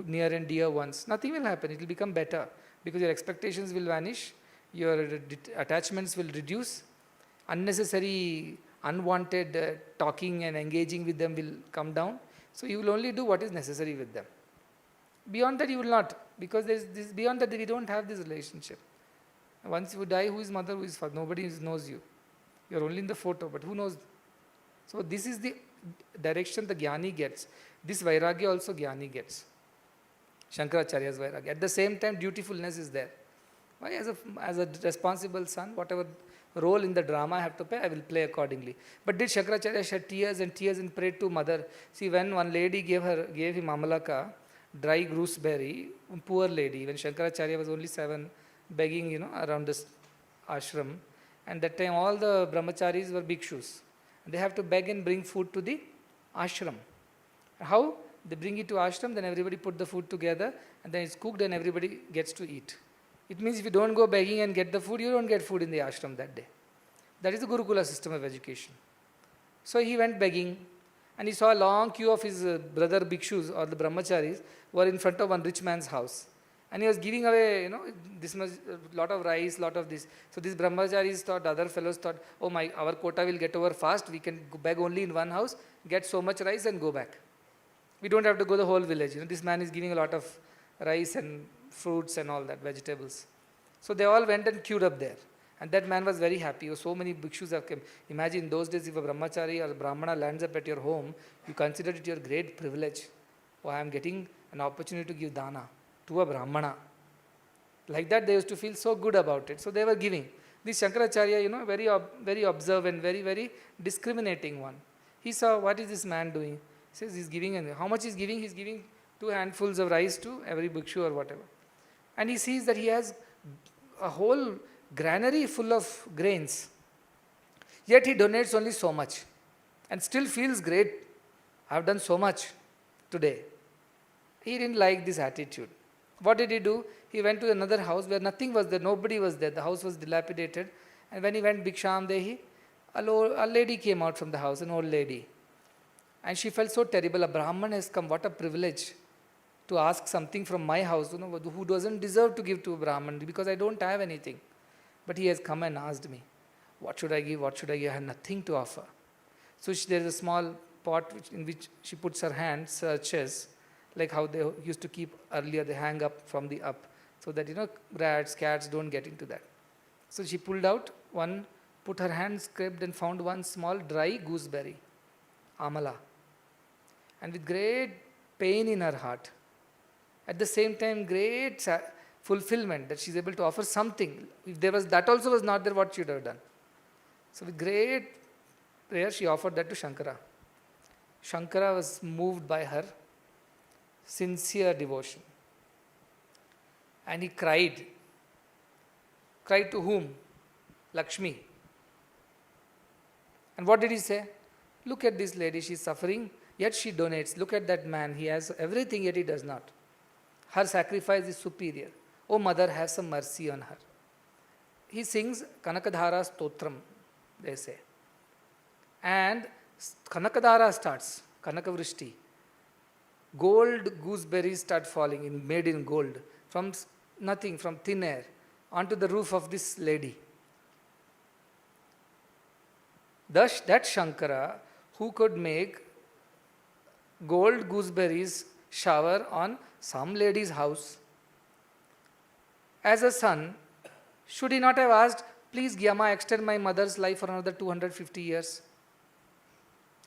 near and dear ones? Nothing will happen. It will become better because your expectations will vanish. Your attachments will reduce, unnecessary, unwanted talking and engaging with them will come down. So you will only do what is necessary with them. Beyond that you will not, because beyond that we don't have this relationship. Once you die, who is mother, who is father? Nobody knows you. You are only in the photo, but who knows? So this is the direction the Jnani gets. This Vairagya also Jnani gets. Shankaracharya's Vairagya. At the same time, dutifulness is there. Why? As a responsible son, whatever role in the drama I have to play, I will play accordingly. But did Shankaracharya shed tears and prayed to mother? See, when one lady gave him amalaka, dry gooseberry, poor lady, when Shankaracharya was only 7, begging, around this ashram, and that time all the brahmacharis were bhikshus. They have to beg and bring food to the ashram. How? They bring it to ashram, then everybody put the food together, and then it's cooked and everybody gets to eat. It means if you don't go begging and get the food, you don't get food in the ashram that day. That is the Gurukula system of education. So he went begging, and he saw a long queue of his brother bhikshus or the brahmacharis were in front of one rich man's house. And he was giving away, this much, lot of rice, lot of this. So these brahmacharis thought, other fellows thought, oh our quota will get over fast. We can beg only in one house, get so much rice and go back. We don't have to go the whole village. This man is giving a lot of rice and fruits and all that, vegetables. So they all went and queued up there. And that man was very happy. Oh, so many bhikshus have come. Imagine those days if a brahmachari or a brahmana lands up at your home, you consider it your great privilege. Oh, I am getting an opportunity to give dana to a brahmana. Like that they used to feel so good about it. So they were giving. This Shankaracharya, very observant, very, very discriminating one. He saw, what is this man doing? He says he's giving, and how much he's giving? He's giving 2 handfuls of rice to every bhikshu or whatever. And he sees that he has a whole granary full of grains. Yet he donates only so much and still feels great. I have done so much today. He didn't like this attitude. What did he do? He went to another house where nothing was there, nobody was there. The house was dilapidated. And when he went Bhiksham Dehi, a lady came out from the house, an old lady. And she felt so terrible. A Brahman has come. What a privilege to ask something from my house, who doesn't deserve to give to a Brahman because I don't have anything. But he has come and asked me, what should I give? What should I give? I have nothing to offer. So there is a small pot in which she puts her hand, searches, like how they used to keep earlier, they hang up from the up, so that, rats, cats don't get into that. So she pulled out one, put her hand, scraped and found one small dry gooseberry, amala. And with great pain in her heart, at the same time great fulfillment that she's able to offer something. If there was, that also was not there, what she would have done. So with great prayer, she offered that to Shankara. Shankara was moved by her sincere devotion. And he cried. Cried to whom? Lakshmi. And what did he say? Look at this lady, she is suffering, yet she donates. Look at that man, he has everything, yet he does not. Her sacrifice is superior. Oh mother, have some mercy on her. He sings Kanakadhara Stotram, they say. And Kanakadhara starts, Kanakavrishti. Gold gooseberries start falling, made in gold, from nothing, from thin air, onto the roof of this lady. Thus, that Shankara, who could make gold gooseberries shower on some lady's house, as a son, should he not have asked, please Gyama, extend my mother's life for another 250 years?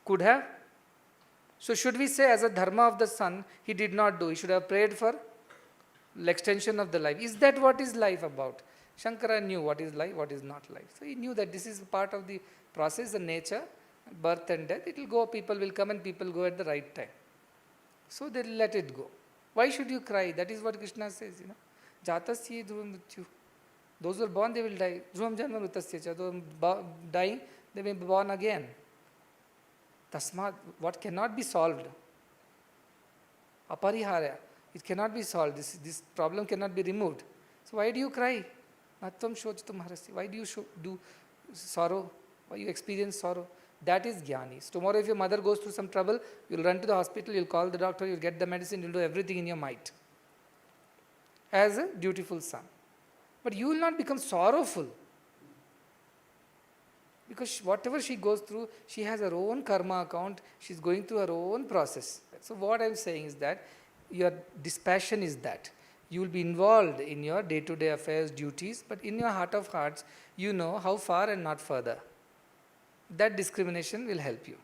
Could have. So should we say as a dharma of the son, he did not do, he should have prayed for extension of the life. Is that what is life about? Shankara knew what is life, what is not life. So he knew that this is part of the process, the nature, birth and death. It will go, people will come and people go at the right time. So they let it go. Why should you cry? That is what Krishna says, Jatasya dhruvam mrityu. Those who are born, they will die. Dhruvam janma mritasya. Those dying, they may be born again. Tasmat, what cannot be solved? Apariharya. It cannot be solved. This problem cannot be removed. So why do you cry? Natvam shochatum harasya. Why do you do sorrow? Why you experience sorrow? That is jnani. So tomorrow if your mother goes through some trouble, you'll run to the hospital, you'll call the doctor, you'll get the medicine, you'll do everything in your might. As a dutiful son. But you will not become sorrowful. Because whatever she goes through, she has her own karma account, she's going through her own process. So what I'm saying is that your dispassion is that. You will be involved in your day-to-day affairs, duties, but in your heart of hearts, you know how far and not further. That discrimination will help you.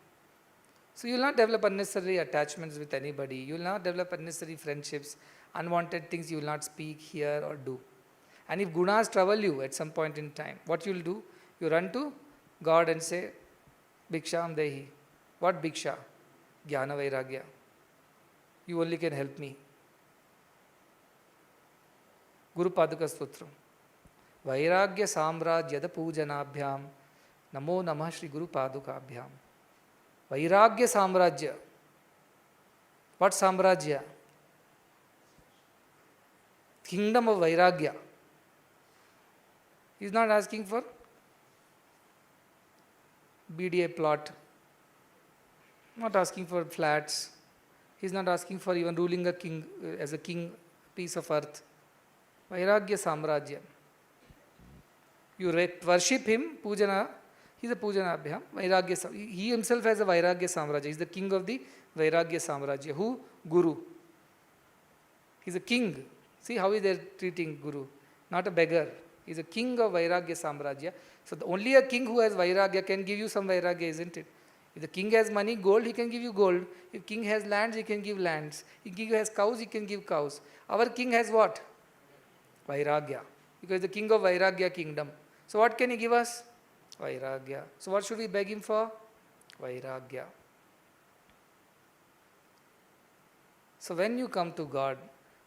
So you will not develop unnecessary attachments with anybody. You will not develop unnecessary friendships, unwanted things you will not speak, hear or do. And if gunas trouble you at some point in time, what you will do? You run to God and say, Bhiksham Dehi. What Bhiksha? Jnana Vairagya. You only can help me. Guru Paduka Stotram. Vairagya Samrajyada Pujanabhyam. Namo Namah Shri Guru Padukabhyam. Vairagya Samrajya. What Samrajya? Kingdom of Vairagya. He is not asking for BDA plot, not asking for flats. He is not asking for even ruling a king as a king piece of earth. Vairagya Samrajya. You worship him, Pujana. He is a Pujanabhyam. Vairagya. He himself has a Vairagya Samrajya. He is the king of the Vairagya Samrajya. Who? Guru. He is a king. See how is they treating Guru? Not a beggar. He is a king of Vairagya Samrajya. So only a king who has Vairagya can give you some Vairagya, isn't it? If the king has money, gold, he can give you gold. If king has lands, he can give lands. If king has cows, he can give cows. Our king has what? Vairagya. Because the king of Vairagya kingdom. So what can he give us? Vairagya. So what should we beg him for? Vairagya. So when you come to God,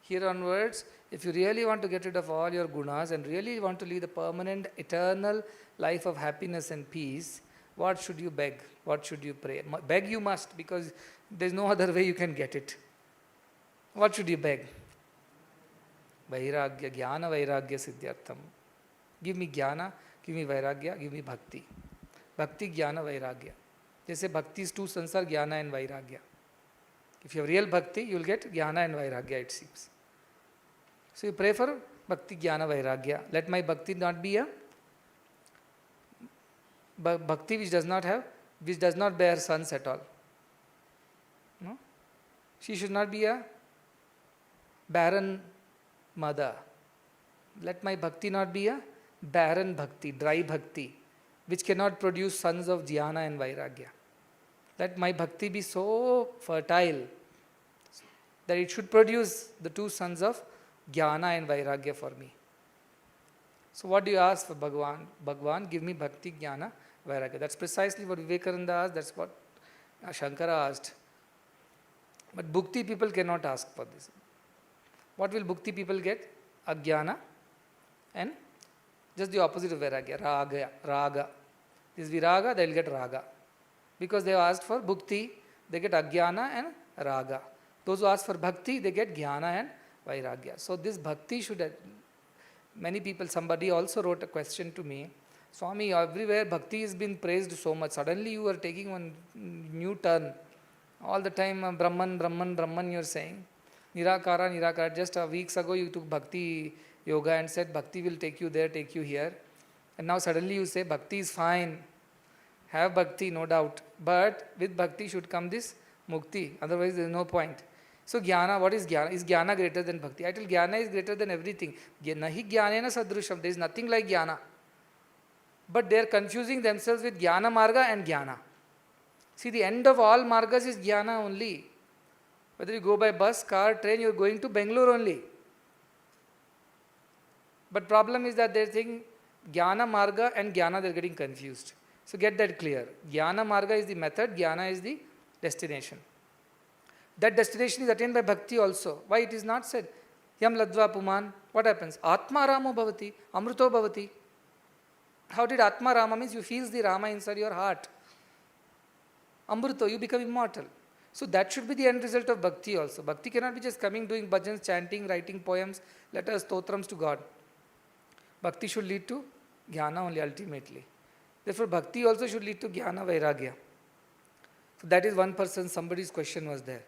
here onwards, if you really want to get rid of all your gunas and really want to lead a permanent, eternal life of happiness and peace, what should you beg? What should you pray? Beg you must, because there is no other way you can get it. What should you beg? Vairagya, Jnana Vairagya Siddhyartham. Give me Jnana, give me Vairagya, give me Bhakti. Bhakti, Jnana, Vairagya. They say Bhakti's two sons are Jnana and Vairagya. If you have real Bhakti, you will get Jnana and Vairagya, it seems. So you pray for Bhakti, Jnana, Vairagya. Let my Bhakti not be a Bhakti which does not bear sons at all. No? She should not be a barren mother. Let my Bhakti not be a barren Bhakti, dry Bhakti, which cannot produce sons of Jnana and Vairagya. Let my Bhakti be so fertile that it should produce the two sons of Jnana and Vairagya for me. So what do you ask for Bhagwan? Bhagwan, give me Bhakti, Jnana, Vairagya. That's precisely what Vivekananda asked, that's what Shankara asked. But Bhukti people cannot ask for this. What will Bhukti people get? Ajnana and just the opposite of Vairagya, Raga. This Viraga, they will get Raga. Because they have asked for Bhukti, they get Ajnana and Raga. Those who ask for Bhakti, they get Jnana and Vairagya. So this Bhakti should, many people, somebody also wrote a question to me, Swami, everywhere Bhakti has been praised so much. Suddenly you are taking one new turn. All the time Brahman, Brahman, Brahman you are saying. Nirakara, Nirakara. Just weeks ago you took Bhakti Yoga and said Bhakti will take you there, take you here. And now suddenly you say Bhakti is fine. Have Bhakti, no doubt. But with Bhakti should come this Mukti. Otherwise there is no point. So Jnana, what is Jnana? Is Jnana greater than Bhakti? I tell Jnana is greater than everything. Nahi Jnanena Sadrusham. There is nothing like Jnana. But they are confusing themselves with Jnana Marga and Jnana. See, the end of all Margas is Jnana only. Whether you go by bus, car, train, you are going to Bangalore only. But problem is that they think Jnana Marga and Jnana, they are getting confused. So get that clear. Jnana Marga is the method, Jnana is the destination. That destination is attained by Bhakti also. Why it is not said? Yam Ladva Puman. What happens? Atma Ramo Bhavati, Amruto Bhavati. How did Atma Rama means you feel the Rama inside your heart. Amruto, you become immortal. So that should be the end result of Bhakti also. Bhakti cannot be just coming, doing bhajans, chanting, writing poems, letters, stotrams to God. Bhakti should lead to Jnana only ultimately. Therefore, Bhakti also should lead to Jnana Vairagya. So that is one person, somebody's question was there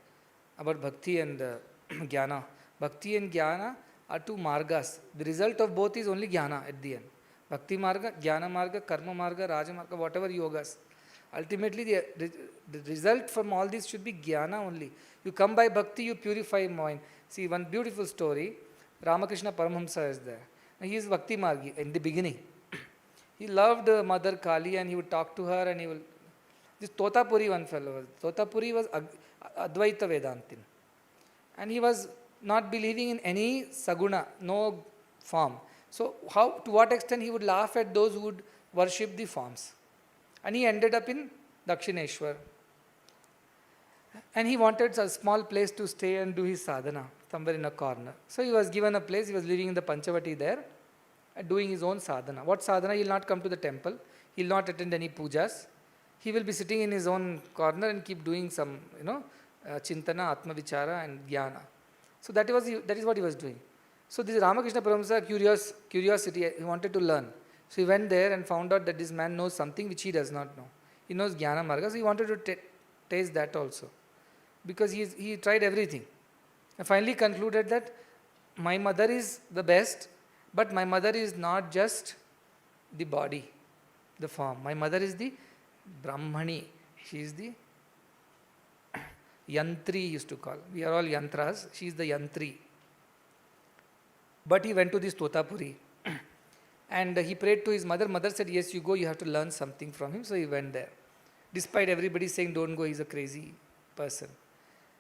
about Bhakti and Jnana. Bhakti and Jnana are two margas. The result of both is only Jnana at the end. Bhakti Marga, Jnana Marga, Karma Marga, Raja Marga, whatever yogas. Ultimately, the result from all this should be Jnana only. You come by Bhakti, you purify mind. See, one beautiful story, Ramakrishna Paramahamsa is there. Now, he is Bhakti Margi in the beginning. He loved Mother Kali and he would talk to her and he will This Totapuri, one fellow was. Totapuri was Advaita Vedantin. And he was not believing in any saguna, no form. So how, to what extent he would laugh at those who would worship the forms. And he ended up in Dakshineshwar. And he wanted a small place to stay and do his sadhana, somewhere in a corner. So he was given a place, he was living in the Panchavati there, doing his own sadhana. What sadhana? He will not come to the temple, he will not attend any pujas. He will be sitting in his own corner and keep doing some, chintana, atma vichara and jnana. So that is what he was doing. So this Ramakrishna Paramahamsa, curiosity, he wanted to learn. So he went there and found out that this man knows something which he does not know. He knows Jnana Marga, so he wanted to taste that also. Because he tried everything. And finally concluded that my mother is the best, but my mother is not just the body, the form. My mother is the Brahmani. She is the Yantri, used to call. We are all Yantras. She is the Yantri. But he went to this Totapuri. And he prayed to his mother. Mother said, yes, you go, you have to learn something from him. So he went there. Despite everybody saying, don't go, he's a crazy person.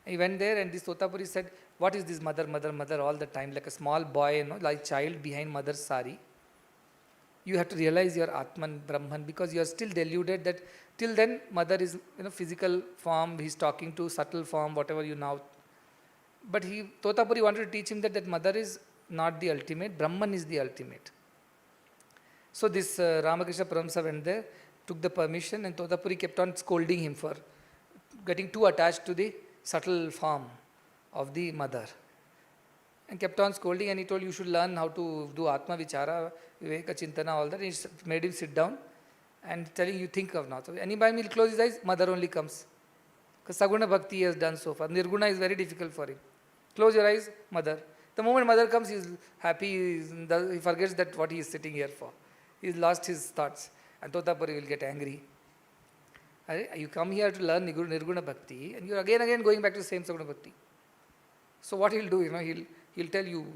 He went there and this Totapuri said, what is this mother, mother, mother all the time? Like a small boy, like child behind mother's sari. You have to realize your Atman, Brahman, because you are still deluded that till then mother is physical form, he's talking to subtle form, whatever you now. But Totapuri wanted to teach him that mother is not the ultimate, Brahman is the ultimate. So this Ramakrishna Paramahamsa went there, took the permission, and Totapuri kept on scolding him for getting too attached to the subtle form of the mother. And kept on scolding, and he told you should learn how to do Atma Vichara, Viveka Chintana, all that. And he made him sit down and telling you think of now. So anytime he'll close his eyes, mother only comes. Because Saguna Bhakti he has done so far. Nirguna is very difficult for him. Close your eyes, mother. The moment mother comes, he is happy, he forgets that what he is sitting here for. He's lost his thoughts. And Totapuri will get angry. You come here to learn Nirguna Bhakti, and you're again going back to the same Saguna Bhakti. So what he'll do, he'll tell you,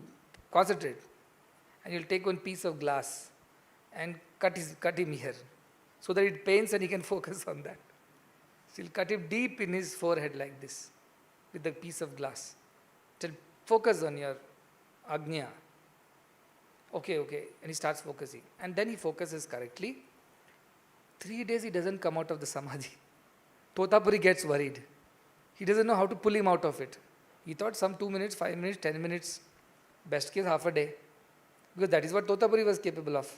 concentrate. And he'll take one piece of glass and cut him here, so that it pains and he can focus on that. So he'll cut him deep in his forehead like this, with the piece of glass. Tell, focus on your Agnya. Okay. And he starts focusing. And then he focuses correctly. 3 days he doesn't come out of the Samadhi. Totapuri gets worried. He doesn't know how to pull him out of it. He thought some 2 minutes, 5 minutes, 10 minutes, best case half a day. Because that is what Totapuri was capable of.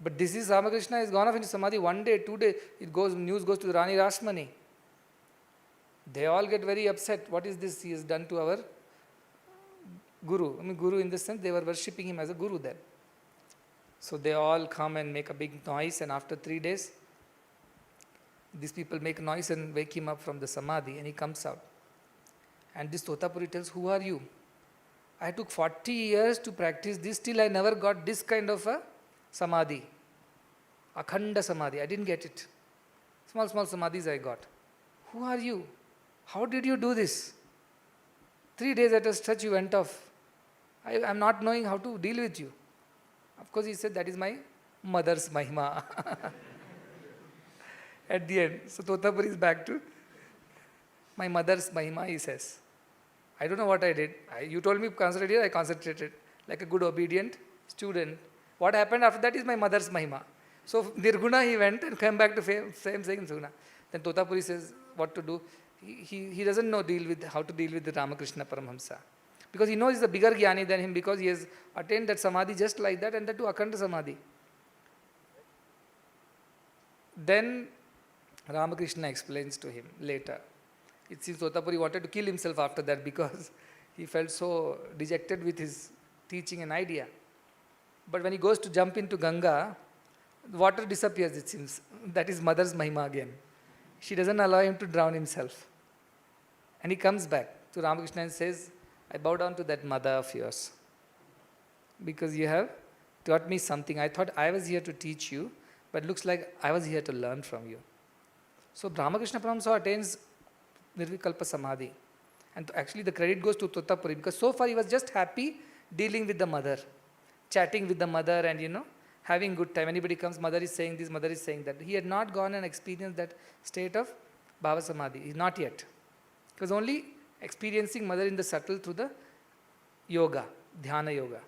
But this is Ramakrishna is gone off into Samadhi 1 day, 2 days. News goes to the Rani Rashmani. They all get very upset. What is this he has done to our Guru? Guru in the sense they were worshipping him as a Guru then. So they all come and make a big noise, and after 3 days, these people make noise and wake him up from the Samadhi, and he comes out. And this Totapuri tells, who are you? I took 40 years to practice this, till I never got this kind of a Samadhi. Akhanda Samadhi, I didn't get it. Small Samadhis I got. Who are you? How did you do this? 3 days at a stretch you went off. I am not knowing how to deal with you. Of course, he said, that is my mother's Mahima. At the end. So Totapuri is back to my mother's Mahima, he says. I don't know what I did. You told me concentrate, I concentrated like a good obedient student. What happened after that is my mother's Mahima. So Nirguna he went and came back to same saying Suguna. Then Totapuri says what to do. He doesn't know how to deal with the Ramakrishna Paramahamsa. Because he knows he's a bigger Jnani than him, because he has attained that Samadhi just like that, and that too Akhanda Samadhi. Then Ramakrishna explains to him later. It seems Totapuri wanted to kill himself after that, because he felt so dejected with his teaching and idea. But when he goes to jump into Ganga, the water disappears, it seems. That is mother's Mahima again. She doesn't allow him to drown himself. And he comes back to Ramakrishna and says, I bow down to that mother of yours, because you have taught me something. I thought I was here to teach you, but looks like I was here to learn from you. So Ramakrishna Paramahamsa attains Nirvikalpa Samadhi. And actually the credit goes to Totapuri, because so far he was just happy dealing with the mother, chatting with the mother and having good time. Anybody comes, mother is saying this, mother is saying that. He had not gone and experienced that state of Bhava Samadhi, not yet. He was only experiencing mother in the subtle through the yoga, dhyana yoga.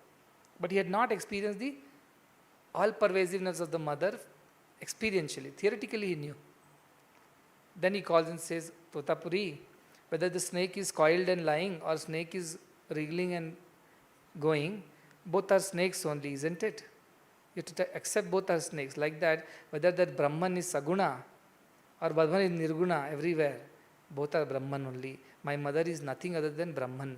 But he had not experienced the all-pervasiveness of the mother experientially. Theoretically he knew. Then he calls and says, Totapuri, whether the snake is coiled and lying or snake is wriggling and going, both are snakes only, isn't it? You have to accept both are snakes. Like that, whether that Brahman is Saguna or Brahman is Nirguna, everywhere, both are Brahman only. My mother is nothing other than Brahman.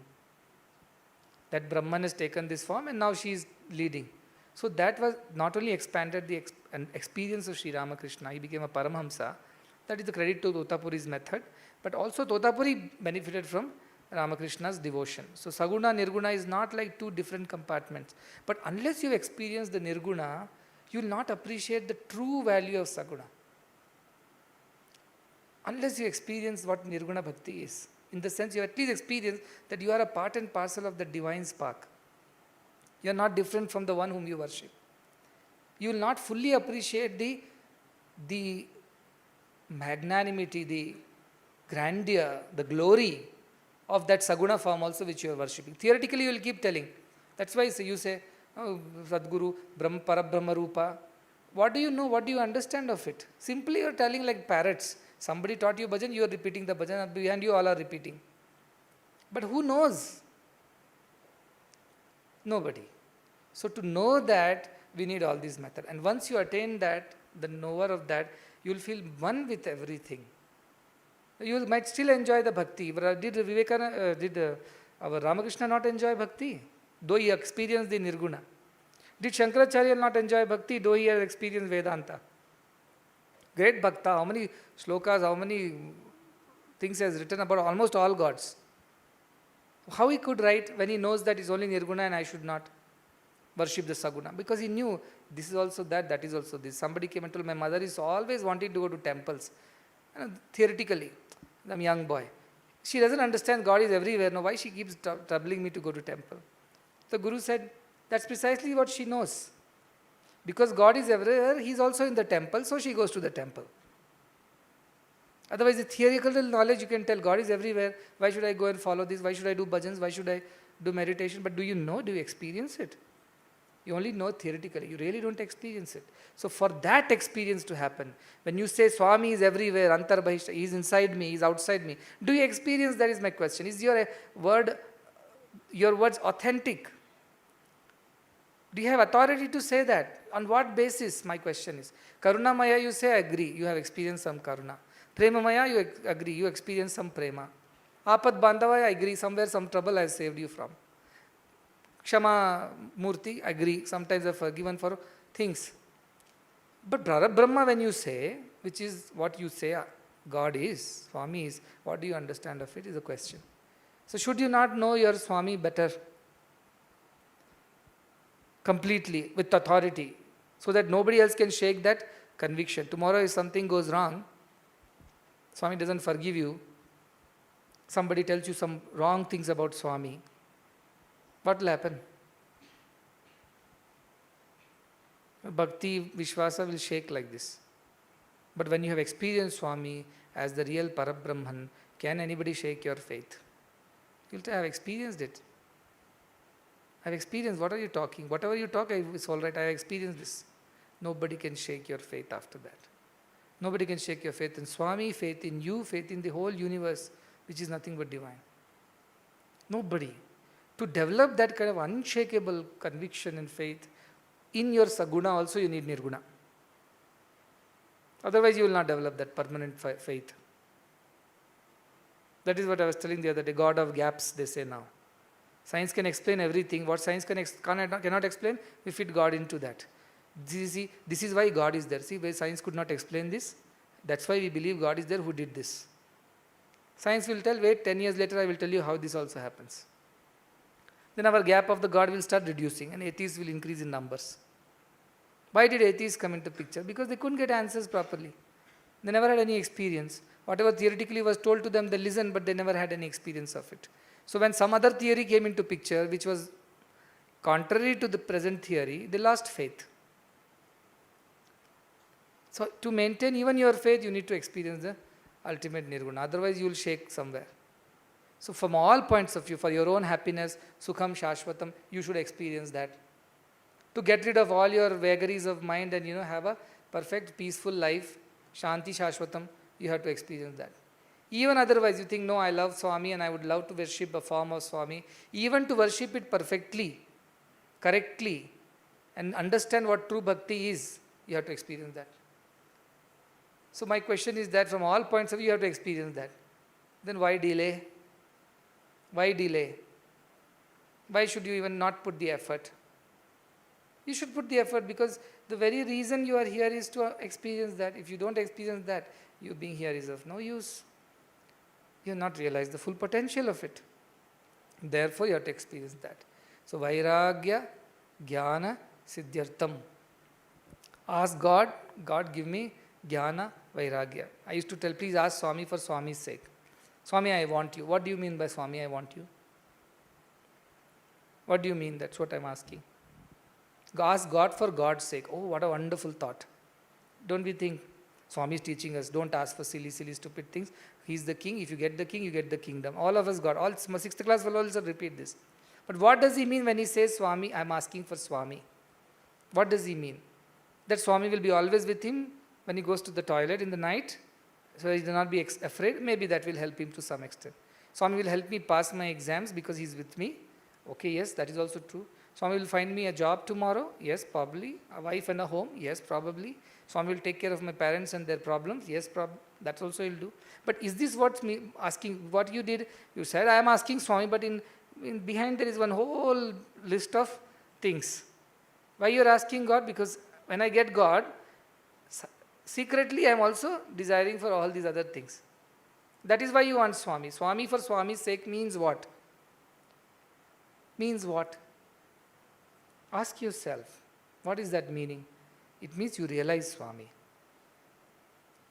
That Brahman has taken this form and now she is leading. So that was not only expanded the experience of Sri Ramakrishna, he became a Paramhamsa. That is the credit to Totapuri's method. But also Totapuri benefited from Ramakrishna's devotion. So Saguna, Nirguna is not like two different compartments. But unless you experience the Nirguna, you will not appreciate the true value of Saguna. Unless you experience what Nirguna Bhakti is. In the sense you at least experience that you are a part and parcel of the divine spark. You are not different from the one whom you worship. You will not fully appreciate the magnanimity, the grandeur, the glory of that Saguna form also which you are worshipping. Theoretically you will keep telling. That's why you say, oh, Sadguru, Parabrahma Rupa. What do you know? What do you understand of it? Simply you are telling like parrots. Somebody taught you bhajan, you are repeating the bhajan, behind you all are repeating. But who knows? Nobody. So to know that, we need all these methods. And once you attain that, the knower of that, you will feel one with everything. You might still enjoy the bhakti. Did our Ramakrishna not enjoy bhakti? Though he experienced the Nirguna. Did Shankaracharya not enjoy bhakti? Though he had experienced Vedanta. Great bhakta, how many shlokas, how many things he has written about almost all gods. How he could write when he knows that it's only Nirguna and I should not worship the Saguna? Because he knew this is also that, that is also this. Somebody came and told, my mother is always wanting to go to temples. Theoretically, I'm a young boy. She doesn't understand God is everywhere. Now why she keeps troubling me to go to temple? The Guru said, that's precisely what she knows. Because God is everywhere, He is also in the temple, so she goes to the temple. Otherwise, the theoretical knowledge you can tell God is everywhere. Why should I go and follow this? Why should I do bhajans? Why should I do meditation? But do you know? Do you experience it? You only know theoretically. You really don't experience it. So for that experience to happen, when you say Swami is everywhere, Antarbahishta, He is inside me, He is outside me, do you experience that is my question. Is your words authentic? Do you have authority to say that? On what basis, my question is. Karunamaya, you say, I agree, you have experienced some karuna. Premamaya, you agree, you experience some prema. Apad Bandhavaya, I agree, somewhere some trouble I have saved you from. Kshama Murti, I agree, sometimes I have forgiven for things. But Brahma, when you say, which is what you say, God is, Swami is, what do you understand of it is a question. So should you not know your Swami better? Completely, with authority, so that nobody else can shake that conviction. Tomorrow if something goes wrong, Swami doesn't forgive you, somebody tells you some wrong things about Swami, what will happen? Bhakti, Vishwasa will shake like this. But when you have experienced Swami as the real Parabrahman, can anybody shake your faith? You'll have experienced it. I've experienced, what are you talking? Whatever you talk, it's all right, I have experienced this. Nobody can shake your faith after that. Nobody can shake your faith in Swami, faith in you, faith in the whole universe, which is nothing but divine. Nobody. To develop that kind of unshakable conviction and faith, in your Saguna also you need Nirguna. Otherwise you will not develop that permanent faith. That is what I was telling the other day, God of gaps, they say now. Science can explain everything. What science cannot explain, we fit God into that. This is why God is there. See, why science could not explain this? That's why we believe God is there who did this. Science will tell, wait, 10 years later I will tell you how this also happens. Then our gap of the God will start reducing and atheists will increase in numbers. Why did atheists come into picture? Because they couldn't get answers properly. They never had any experience. Whatever theoretically was told to them, they listened, but they never had any experience of it. So when some other theory came into picture, which was contrary to the present theory, they lost faith. So to maintain even your faith, you need to experience the ultimate nirguna. Otherwise, you will shake somewhere. So from all points of view, for your own happiness, sukham shashvatam, you should experience that. To get rid of all your vagaries of mind and have a perfect peaceful life, shanti shashvatam, you have to experience that. Even otherwise, you think, no, I love Swami and I would love to worship a form of Swami. Even to worship it perfectly, correctly, and understand what true bhakti is, you have to experience that. So my question is that from all points of view, you have to experience that. Then why delay? Why delay? Why should you even not put the effort? You should put the effort, because the very reason you are here is to experience that. If you don't experience that, you being here is of no use. You have not realized the full potential of it. Therefore, you have to experience that. So, Vairagya, Jnana, Siddhyartham. Ask God, God give me Jnana, Vairagya. I used to tell, please ask Swami for Swami's sake. Swami, I want you. What do you mean by Swami, I want you? What do you mean? That's what I'm asking. Ask God for God's sake. Oh, what a wonderful thought. Don't we think? Swami is teaching us, don't ask for silly, stupid things. He's the king. If you get the king, you get the kingdom. All of us got. All 6th class will also repeat this. But what does he mean when he says Swami, I'm asking for Swami? What does he mean? That Swami will be always with him when he goes to the toilet in the night, so he will not be afraid. Maybe that will help him to some extent. Swami will help me pass my exams because he's with me. Okay, yes, that is also true. Swami will find me a job tomorrow. Yes, probably. A wife and a home. Yes, probably. Swami will take care of my parents and their problems. Yes, that also he'll do. But is this what me asking? What you did? You said, I am asking Swami, but in behind there is one whole list of things. Why you are asking God? Because when I get God, secretly I am also desiring for all these other things. That is why you want Swami. Swami for Swami's sake means what? Means what? Ask yourself, what is that meaning? It means you realize Swami.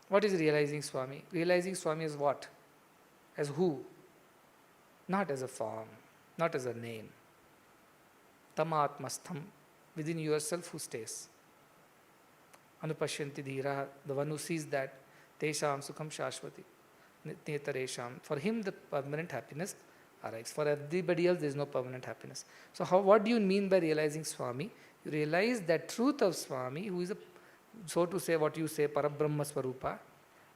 What is realizing Swami? Realizing Swami as what? As who? Not as a form, not as a name. Tamatmastham, within yourself who stays. Anupashyanti dhira, the one who sees that, tesham sukham shashvati, netaresham. For him the permanent happiness arrives. For everybody else there is no permanent happiness. So what do you mean by realizing Swami? You realize that truth of Swami, who is so to say what you say, Parabrahma Swarupa,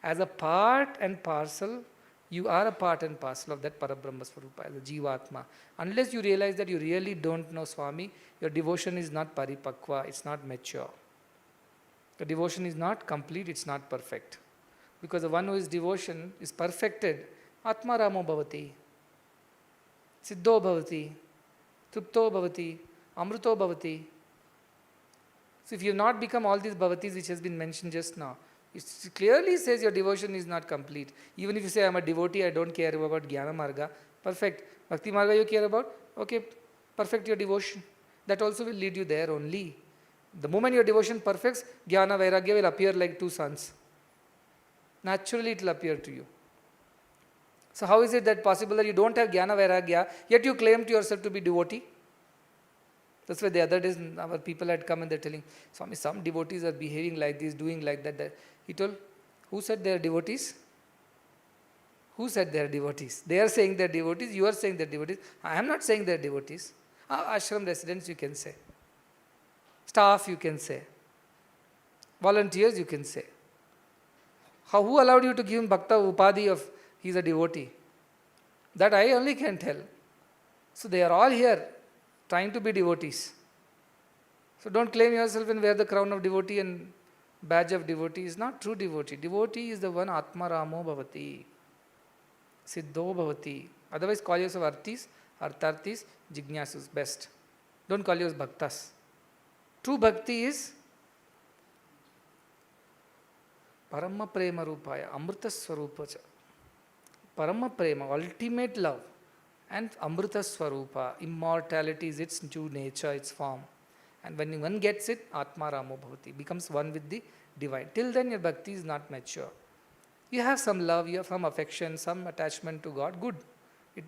as a part and parcel, you are a part and parcel of that Parabrahma Swarupa, as a Jivatma. Unless you realize that you really don't know Swami, your devotion is not paripakva, it's not mature. Your devotion is not complete, it's not perfect. Because the one who is devotion is perfected, Atma Ramo Bhavati, Siddho Bhavati, Trupto Bhavati, Amruto Bhavati. So if you have not become all these bhavatis which has been mentioned just now, it clearly says your devotion is not complete. Even if you say, I am a devotee, I don't care about Jnana Marga, perfect. Bhakti Marga you care about? Okay, perfect your devotion. That also will lead you there only. The moment your devotion perfects, Jnana Vairagya will appear like two suns. Naturally it will appear to you. So how is it that possible that you don't have Jnana Vairagya, yet you claim to yourself to be devotee? That's why the other days our people had come and they're telling, Swami, some devotees are behaving like this, doing like that. He told, who said they are devotees? Who said they are devotees? They are saying they are devotees, you are saying they are devotees. I am not saying they are devotees. Ashram residents you can say. Staff you can say. Volunteers you can say. Who allowed you to give him Bhakta Upadhi of he is a devotee? That I only can tell. So they are all here trying to be devotees. So don't claim yourself and wear the crown of devotee and badge of devotee. Is not true devotee. Devotee is the one Atma Ramo Bhavati, Siddho Bhavati. Otherwise call yourself Artis, Arthartis, Jignasus, best. Don't call yourself Bhaktas. True bhakti is Parama Prema Rupaya, Amrita Swarupacha. Parama Prema, ultimate love. And Amrita Swarupa, immortality is its true nature, its form. And when one gets it, Atma Ramo Bhavati, becomes one with the divine. Till then your bhakti is not mature. You have some love, you have some affection, some attachment to God, good.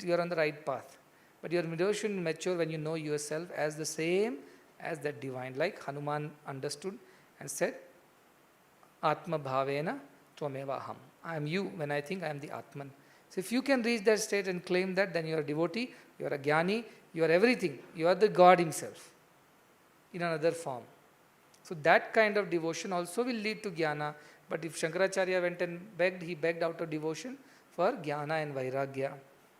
You are on the right path. But your devotion will mature when you know yourself as the same as that divine. Like Hanuman understood and said, Atma bhavena tvameva aham. I am you when I think I am the Atman. So if you can reach that state and claim that, then you are a devotee, you are a jnani, you are everything. You are the God himself in another form. So that kind of devotion also will lead to jnana. But if Shankaracharya went and begged, he begged out of devotion for jnana and vairagya.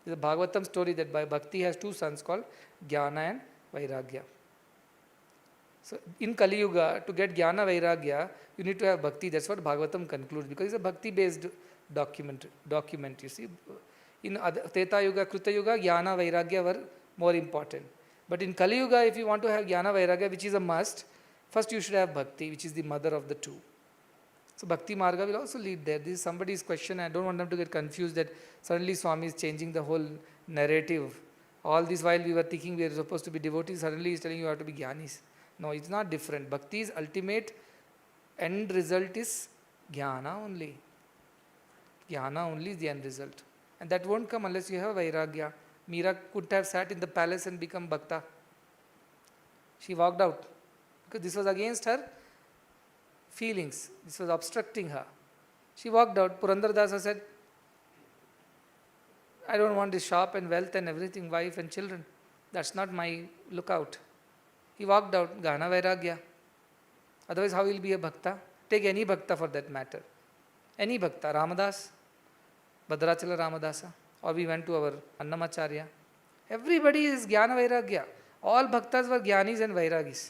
There's a Bhagavatam story that by Bhakti has two sons called Jnana and Vairagya. So in Kali Yuga, to get Jnana Vairagya, you need to have Bhakti. That's what Bhagavatam concludes, because it's a Bhakti-based document, you see. In Treta Yuga, Kruta Yuga, Jnana Vairagya were more important. But in Kali Yuga, if you want to have Jnana Vairagya, which is a must, first you should have Bhakti, which is the mother of the two. So Bhakti Marga will also lead there. This is somebody's question. I don't want them to get confused that suddenly Swami is changing the whole narrative. All this while we were thinking we are supposed to be devotees, suddenly he is telling you have to be jnanis. No, it's not different. Bhakti's ultimate end result is jnana only. Jnana only is the end result. And that won't come unless you have vairagya. Meera could have sat in the palace and become bhakta. She walked out because this was against her feelings. This was obstructing her. She walked out. Purandara said, I don't want this shop and wealth and everything, wife and children. That's not my lookout. He walked out, Jnana Vairagya. Otherwise, how will he be a bhakta? Take any bhakta for that matter. Any bhakta, Ramadas, Bhadrachala Ramadasa, or we went to our Annamacharya. Everybody is Jnana Vairagya. All bhaktas were Jnanis and Vairagis.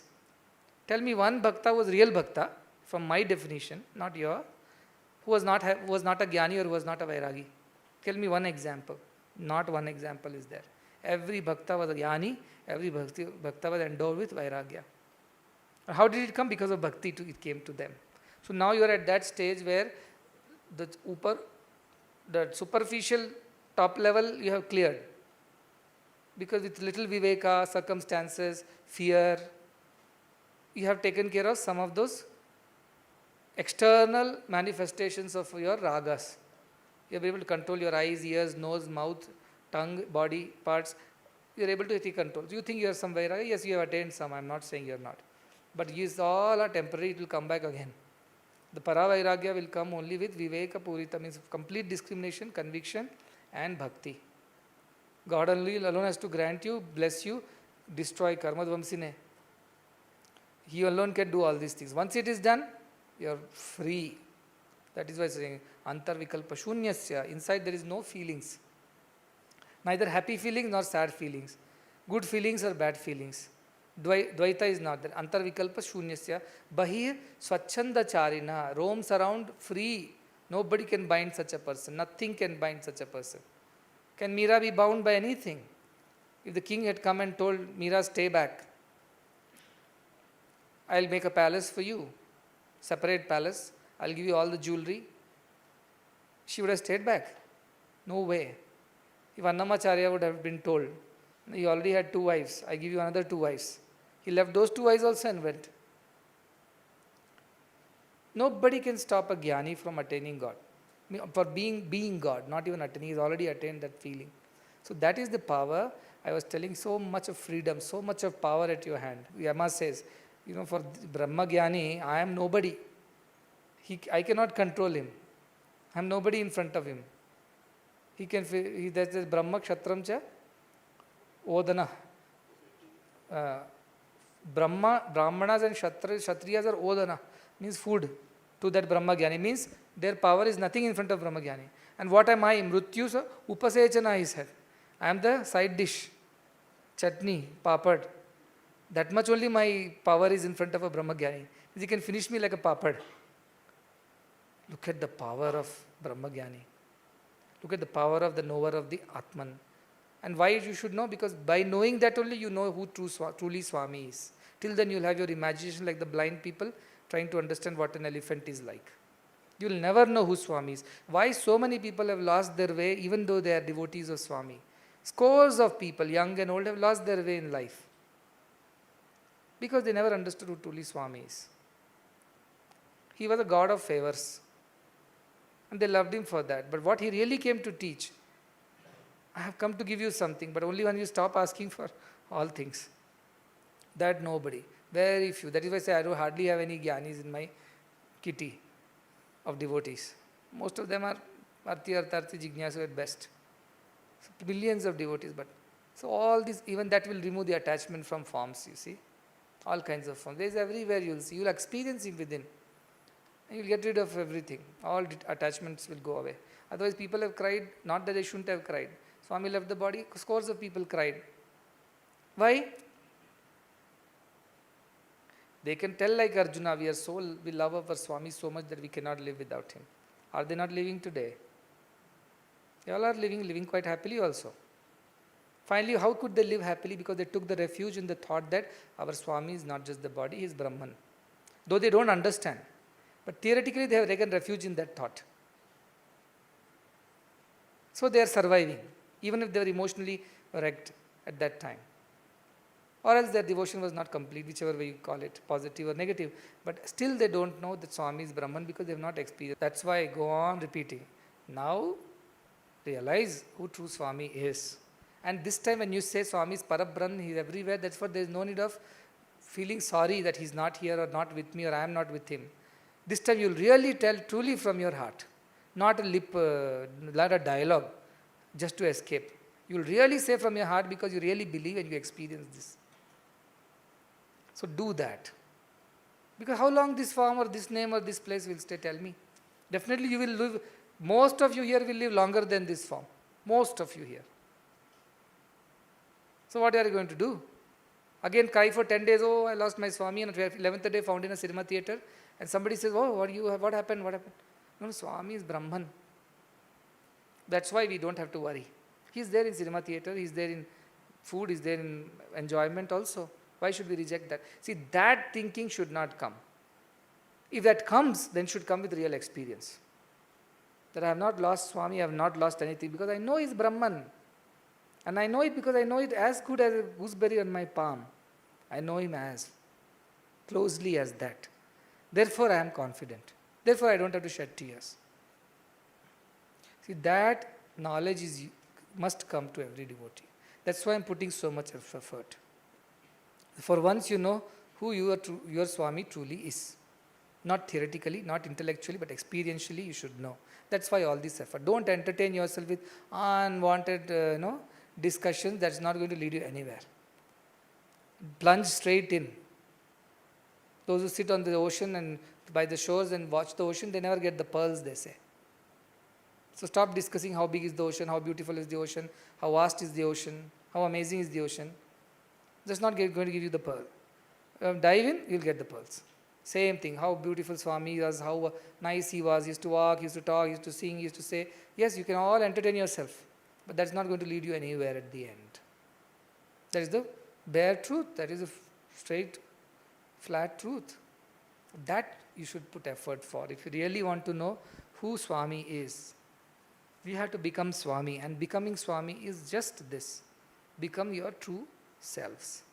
Tell me one bhakta was real bhakta, from my definition, not your, who was not a Jnani or who was not a Vairagi. Tell me one example. Not one example is there. Every bhakta was a Jnani, every bhakta was endowed with Vairagya. How did it come? Because of bhakti it came to them. So now you are at that stage where the superficial top level you have cleared. Because with little viveka, circumstances, fear, you have taken care of some of those external manifestations of your ragas. You are able to control your eyes, ears, nose, mouth, tongue, body parts. You are able to take control. Do you think you are some vairagya? Yes, you have attained some. I am not saying you are not. But these all are temporary. It will come back again. The para-vairagya will come only with viveka purita, means complete discrimination, conviction and bhakti. God alone has to grant you, bless you, destroy karma dvamsine. He alone can do all these things. Once it is done, you are free. That is why saying antarvikalpa shunyasya. Inside there is no feelings. Neither happy feelings nor sad feelings. Good feelings or bad feelings. Dvaita is not there. Antarvikalpa shunyasya. Bahir swachanda charina. Roams around free. Nobody can bind such a person. Nothing can bind such a person. Can Meera be bound by anything? If the king had come and told Meera, stay back, I'll make a palace for you. Separate palace. I'll give you all the jewelry. She would have stayed back. No way. If Annamacharya would have been told, you already had 2 wives, I give you another 2 wives. He left those 2 wives also and went. Nobody can stop a jnani from attaining God. For being God, not even attaining, he's already attained that feeling. So that is the power. I was telling, so much of freedom, so much of power at your hand. Yama says, for Brahma Jnani, I am nobody. I cannot control him. I am nobody in front of him. That's Brahma Kshatram cha Odana. Brahmanas and Kshatriyas are Odana, means food to that Brahma Jnani. Means their power is nothing in front of Brahma Jnani. And what am I? Mrityu Upasechana he said. I am the side dish. Chutney, papad. That much only my power is in front of a Brahma Jnani. He can finish me like a papad. Look at the power of Brahma Jnani. Look at the power of the knower of the Atman. And why you should know? Because by knowing that only you know who truly Swami is. Till then you will have your imagination like the blind people trying to understand what an elephant is like. You will never know who Swami is. Why so many people have lost their way even though they are devotees of Swami? Scores of people, young and old, have lost their way in life. Because they never understood who truly Swami is. He was a god of favors. And they loved him for that. But what he really came to teach, I have come to give you something, but only when you stop asking for all things. That nobody. Very few. That is why I say I don't hardly have any jnanis in my kitty. of devotees. Most of them are Arti Artharthi Jignasu at best. So millions of devotees, but so all this, even that will remove the attachment from forms, you see. All kinds of forms. There is everywhere you will see. You will experience it within. And you will get rid of everything. All attachments will go away. Otherwise, people have cried, not that they shouldn't have cried. Swami left the body, scores of people cried. Why? They can tell like Arjuna, we love our Swami so much that we cannot live without him. Are they not living today? They all are living quite happily also. Finally, how could they live happily? Because they took the refuge in the thought that our Swami is not just the body, he is Brahman. Though they don't understand. But theoretically, they have taken refuge in that thought. So they are surviving, even if they were emotionally wrecked at that time. Or else their devotion was not complete, whichever way you call it, positive or negative. But still they don't know that Swami is Brahman because they have not experienced. That's why I go on repeating. Now realize who true Swami is. And this time when you say Swami is Parabram, he is everywhere, that's why there is no need of feeling sorry that he is not here or not with me or I am not with him. This time you will really tell truly from your heart. Not a not a dialogue just to escape. You will really say from your heart because you really believe and you experience this. So do that. Because how long this form or this name or this place will stay, tell me. Definitely you will live, most of you here will live longer than this form. Most of you here. So what are you going to do? Again cry for 10 days, oh I lost my Swami, and 11th day found in a cinema theatre. And somebody says, oh what happened? No, Swami is Brahman. That's why we don't have to worry. He is there in cinema theatre, he is there in food, he is there in enjoyment also. Why should we reject that? See, that thinking should not come. If that comes, then should come with real experience. That I have not lost Swami, I have not lost anything because I know he is Brahman. And I know it because I know it as good as a gooseberry on my palm. I know him as closely as that. Therefore, I am confident. Therefore, I don't have to shed tears. See, that knowledge must come to every devotee. That's why I am putting so much effort. For once you know who your Swami truly is. Not theoretically, not intellectually, but experientially you should know. That's why all this effort. Don't entertain yourself with unwanted discussions. That's not going to lead you anywhere. Plunge straight in. Those who sit on the ocean and by the shores and watch the ocean, they never get the pearls, they say. So stop discussing how big is the ocean, how beautiful is the ocean, how vast is the ocean, how amazing is the ocean. That's not going to give you the pearl. Dive in, you'll get the pearls. Same thing, how beautiful Swami was, how nice he was, he used to walk, he used to talk, he used to sing, he used to say. Yes, you can all entertain yourself, but that's not going to lead you anywhere at the end. That is the bare truth, that is a straight, flat truth. That you should put effort for. If you really want to know who Swami is, we have to become Swami, and becoming Swami is just this. Become your true selves.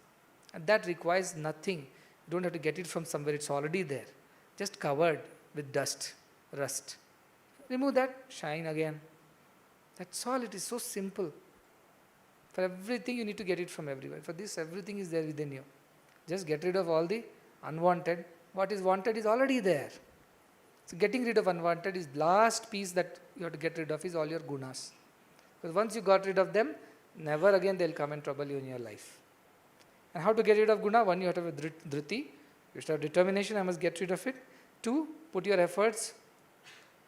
And that requires nothing. You don't have to get it from somewhere, it's already there. Just covered with dust, rust. Remove that, shine again. That's all, it is so simple. For everything you need to get it from everywhere. For this, everything is there within you. Just get rid of all the unwanted. What is wanted is already there. So getting rid of unwanted is last piece that you have to get rid of is all your gunas. Because once you got rid of them, never again they will come and trouble you in your life. And how to get rid of guna? One, you have to have dhriti. You should have determination, I must get rid of it. Two, put your efforts,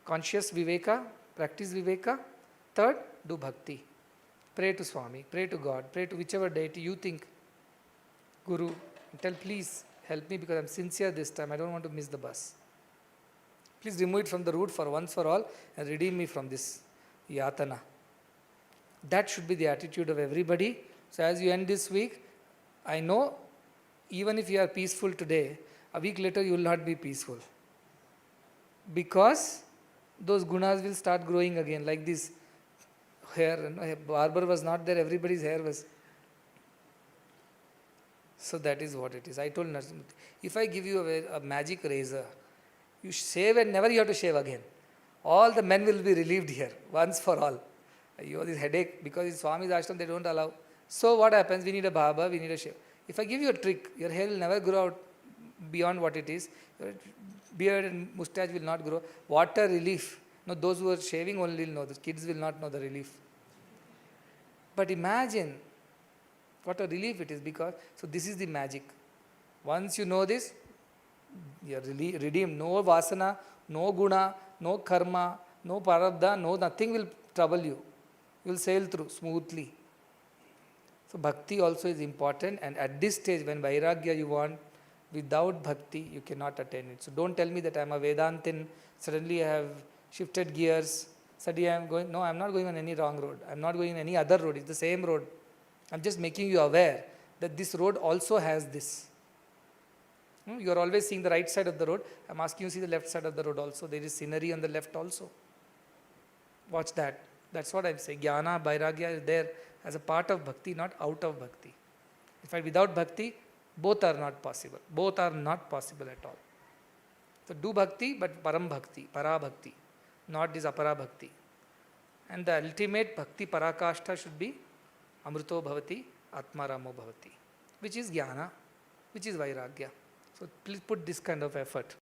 conscious viveka, practice viveka. Third, do bhakti. Pray to Swami, pray to God, pray to whichever deity you think, Guru, and tell please help me because I am sincere this time, I don't want to miss the bus. Please remove it from the route for once for all and redeem me from this yatana. That should be the attitude of everybody. So as you end this week, I know even if you are peaceful today, a week later you will not be peaceful. Because those gunas will start growing again, like this hair. Barber was not there, everybody's hair was. So that is what it is. I told Narasimha, if I give you a magic razor, you shave and never you have to shave again. All the men will be relieved here, once for all. You have this headache, because in Swami's ashram they don't allow. So what happens? We need a barber, we need a shave. If I give you a trick, your hair will never grow out beyond what it is. beard and mustache will not grow. What a relief. No, those who are shaving only will know. The kids will not know the relief. But imagine what a relief it is, because, so this is the magic. Once you know this, you are redeemed. No vasana, no guna, no karma, no parabdha, no nothing will trouble you. You will sail through smoothly. So bhakti also is important, and at this stage when vairagya you want, without bhakti you cannot attain it. So don't tell me that I am a Vedantin, suddenly I have shifted gears, suddenly I am going, no, I am not going on any wrong road, I am not going on any other road, it's the same road. I am just making you aware that this road also has this. You are always seeing the right side of the road, I am asking you to see the left side of the road also, there is scenery on the left also. Watch that. That's what I am saying. Jnana, vairagya is there as a part of bhakti, not out of bhakti. In fact, without bhakti, both are not possible. Both are not possible at all. So do bhakti, but param bhakti, para bhakti, not this apara bhakti. And the ultimate bhakti parakashta should be amrito bhavati, atmaramo bhavati, which is jnana, which is vairagya. So please put this kind of effort.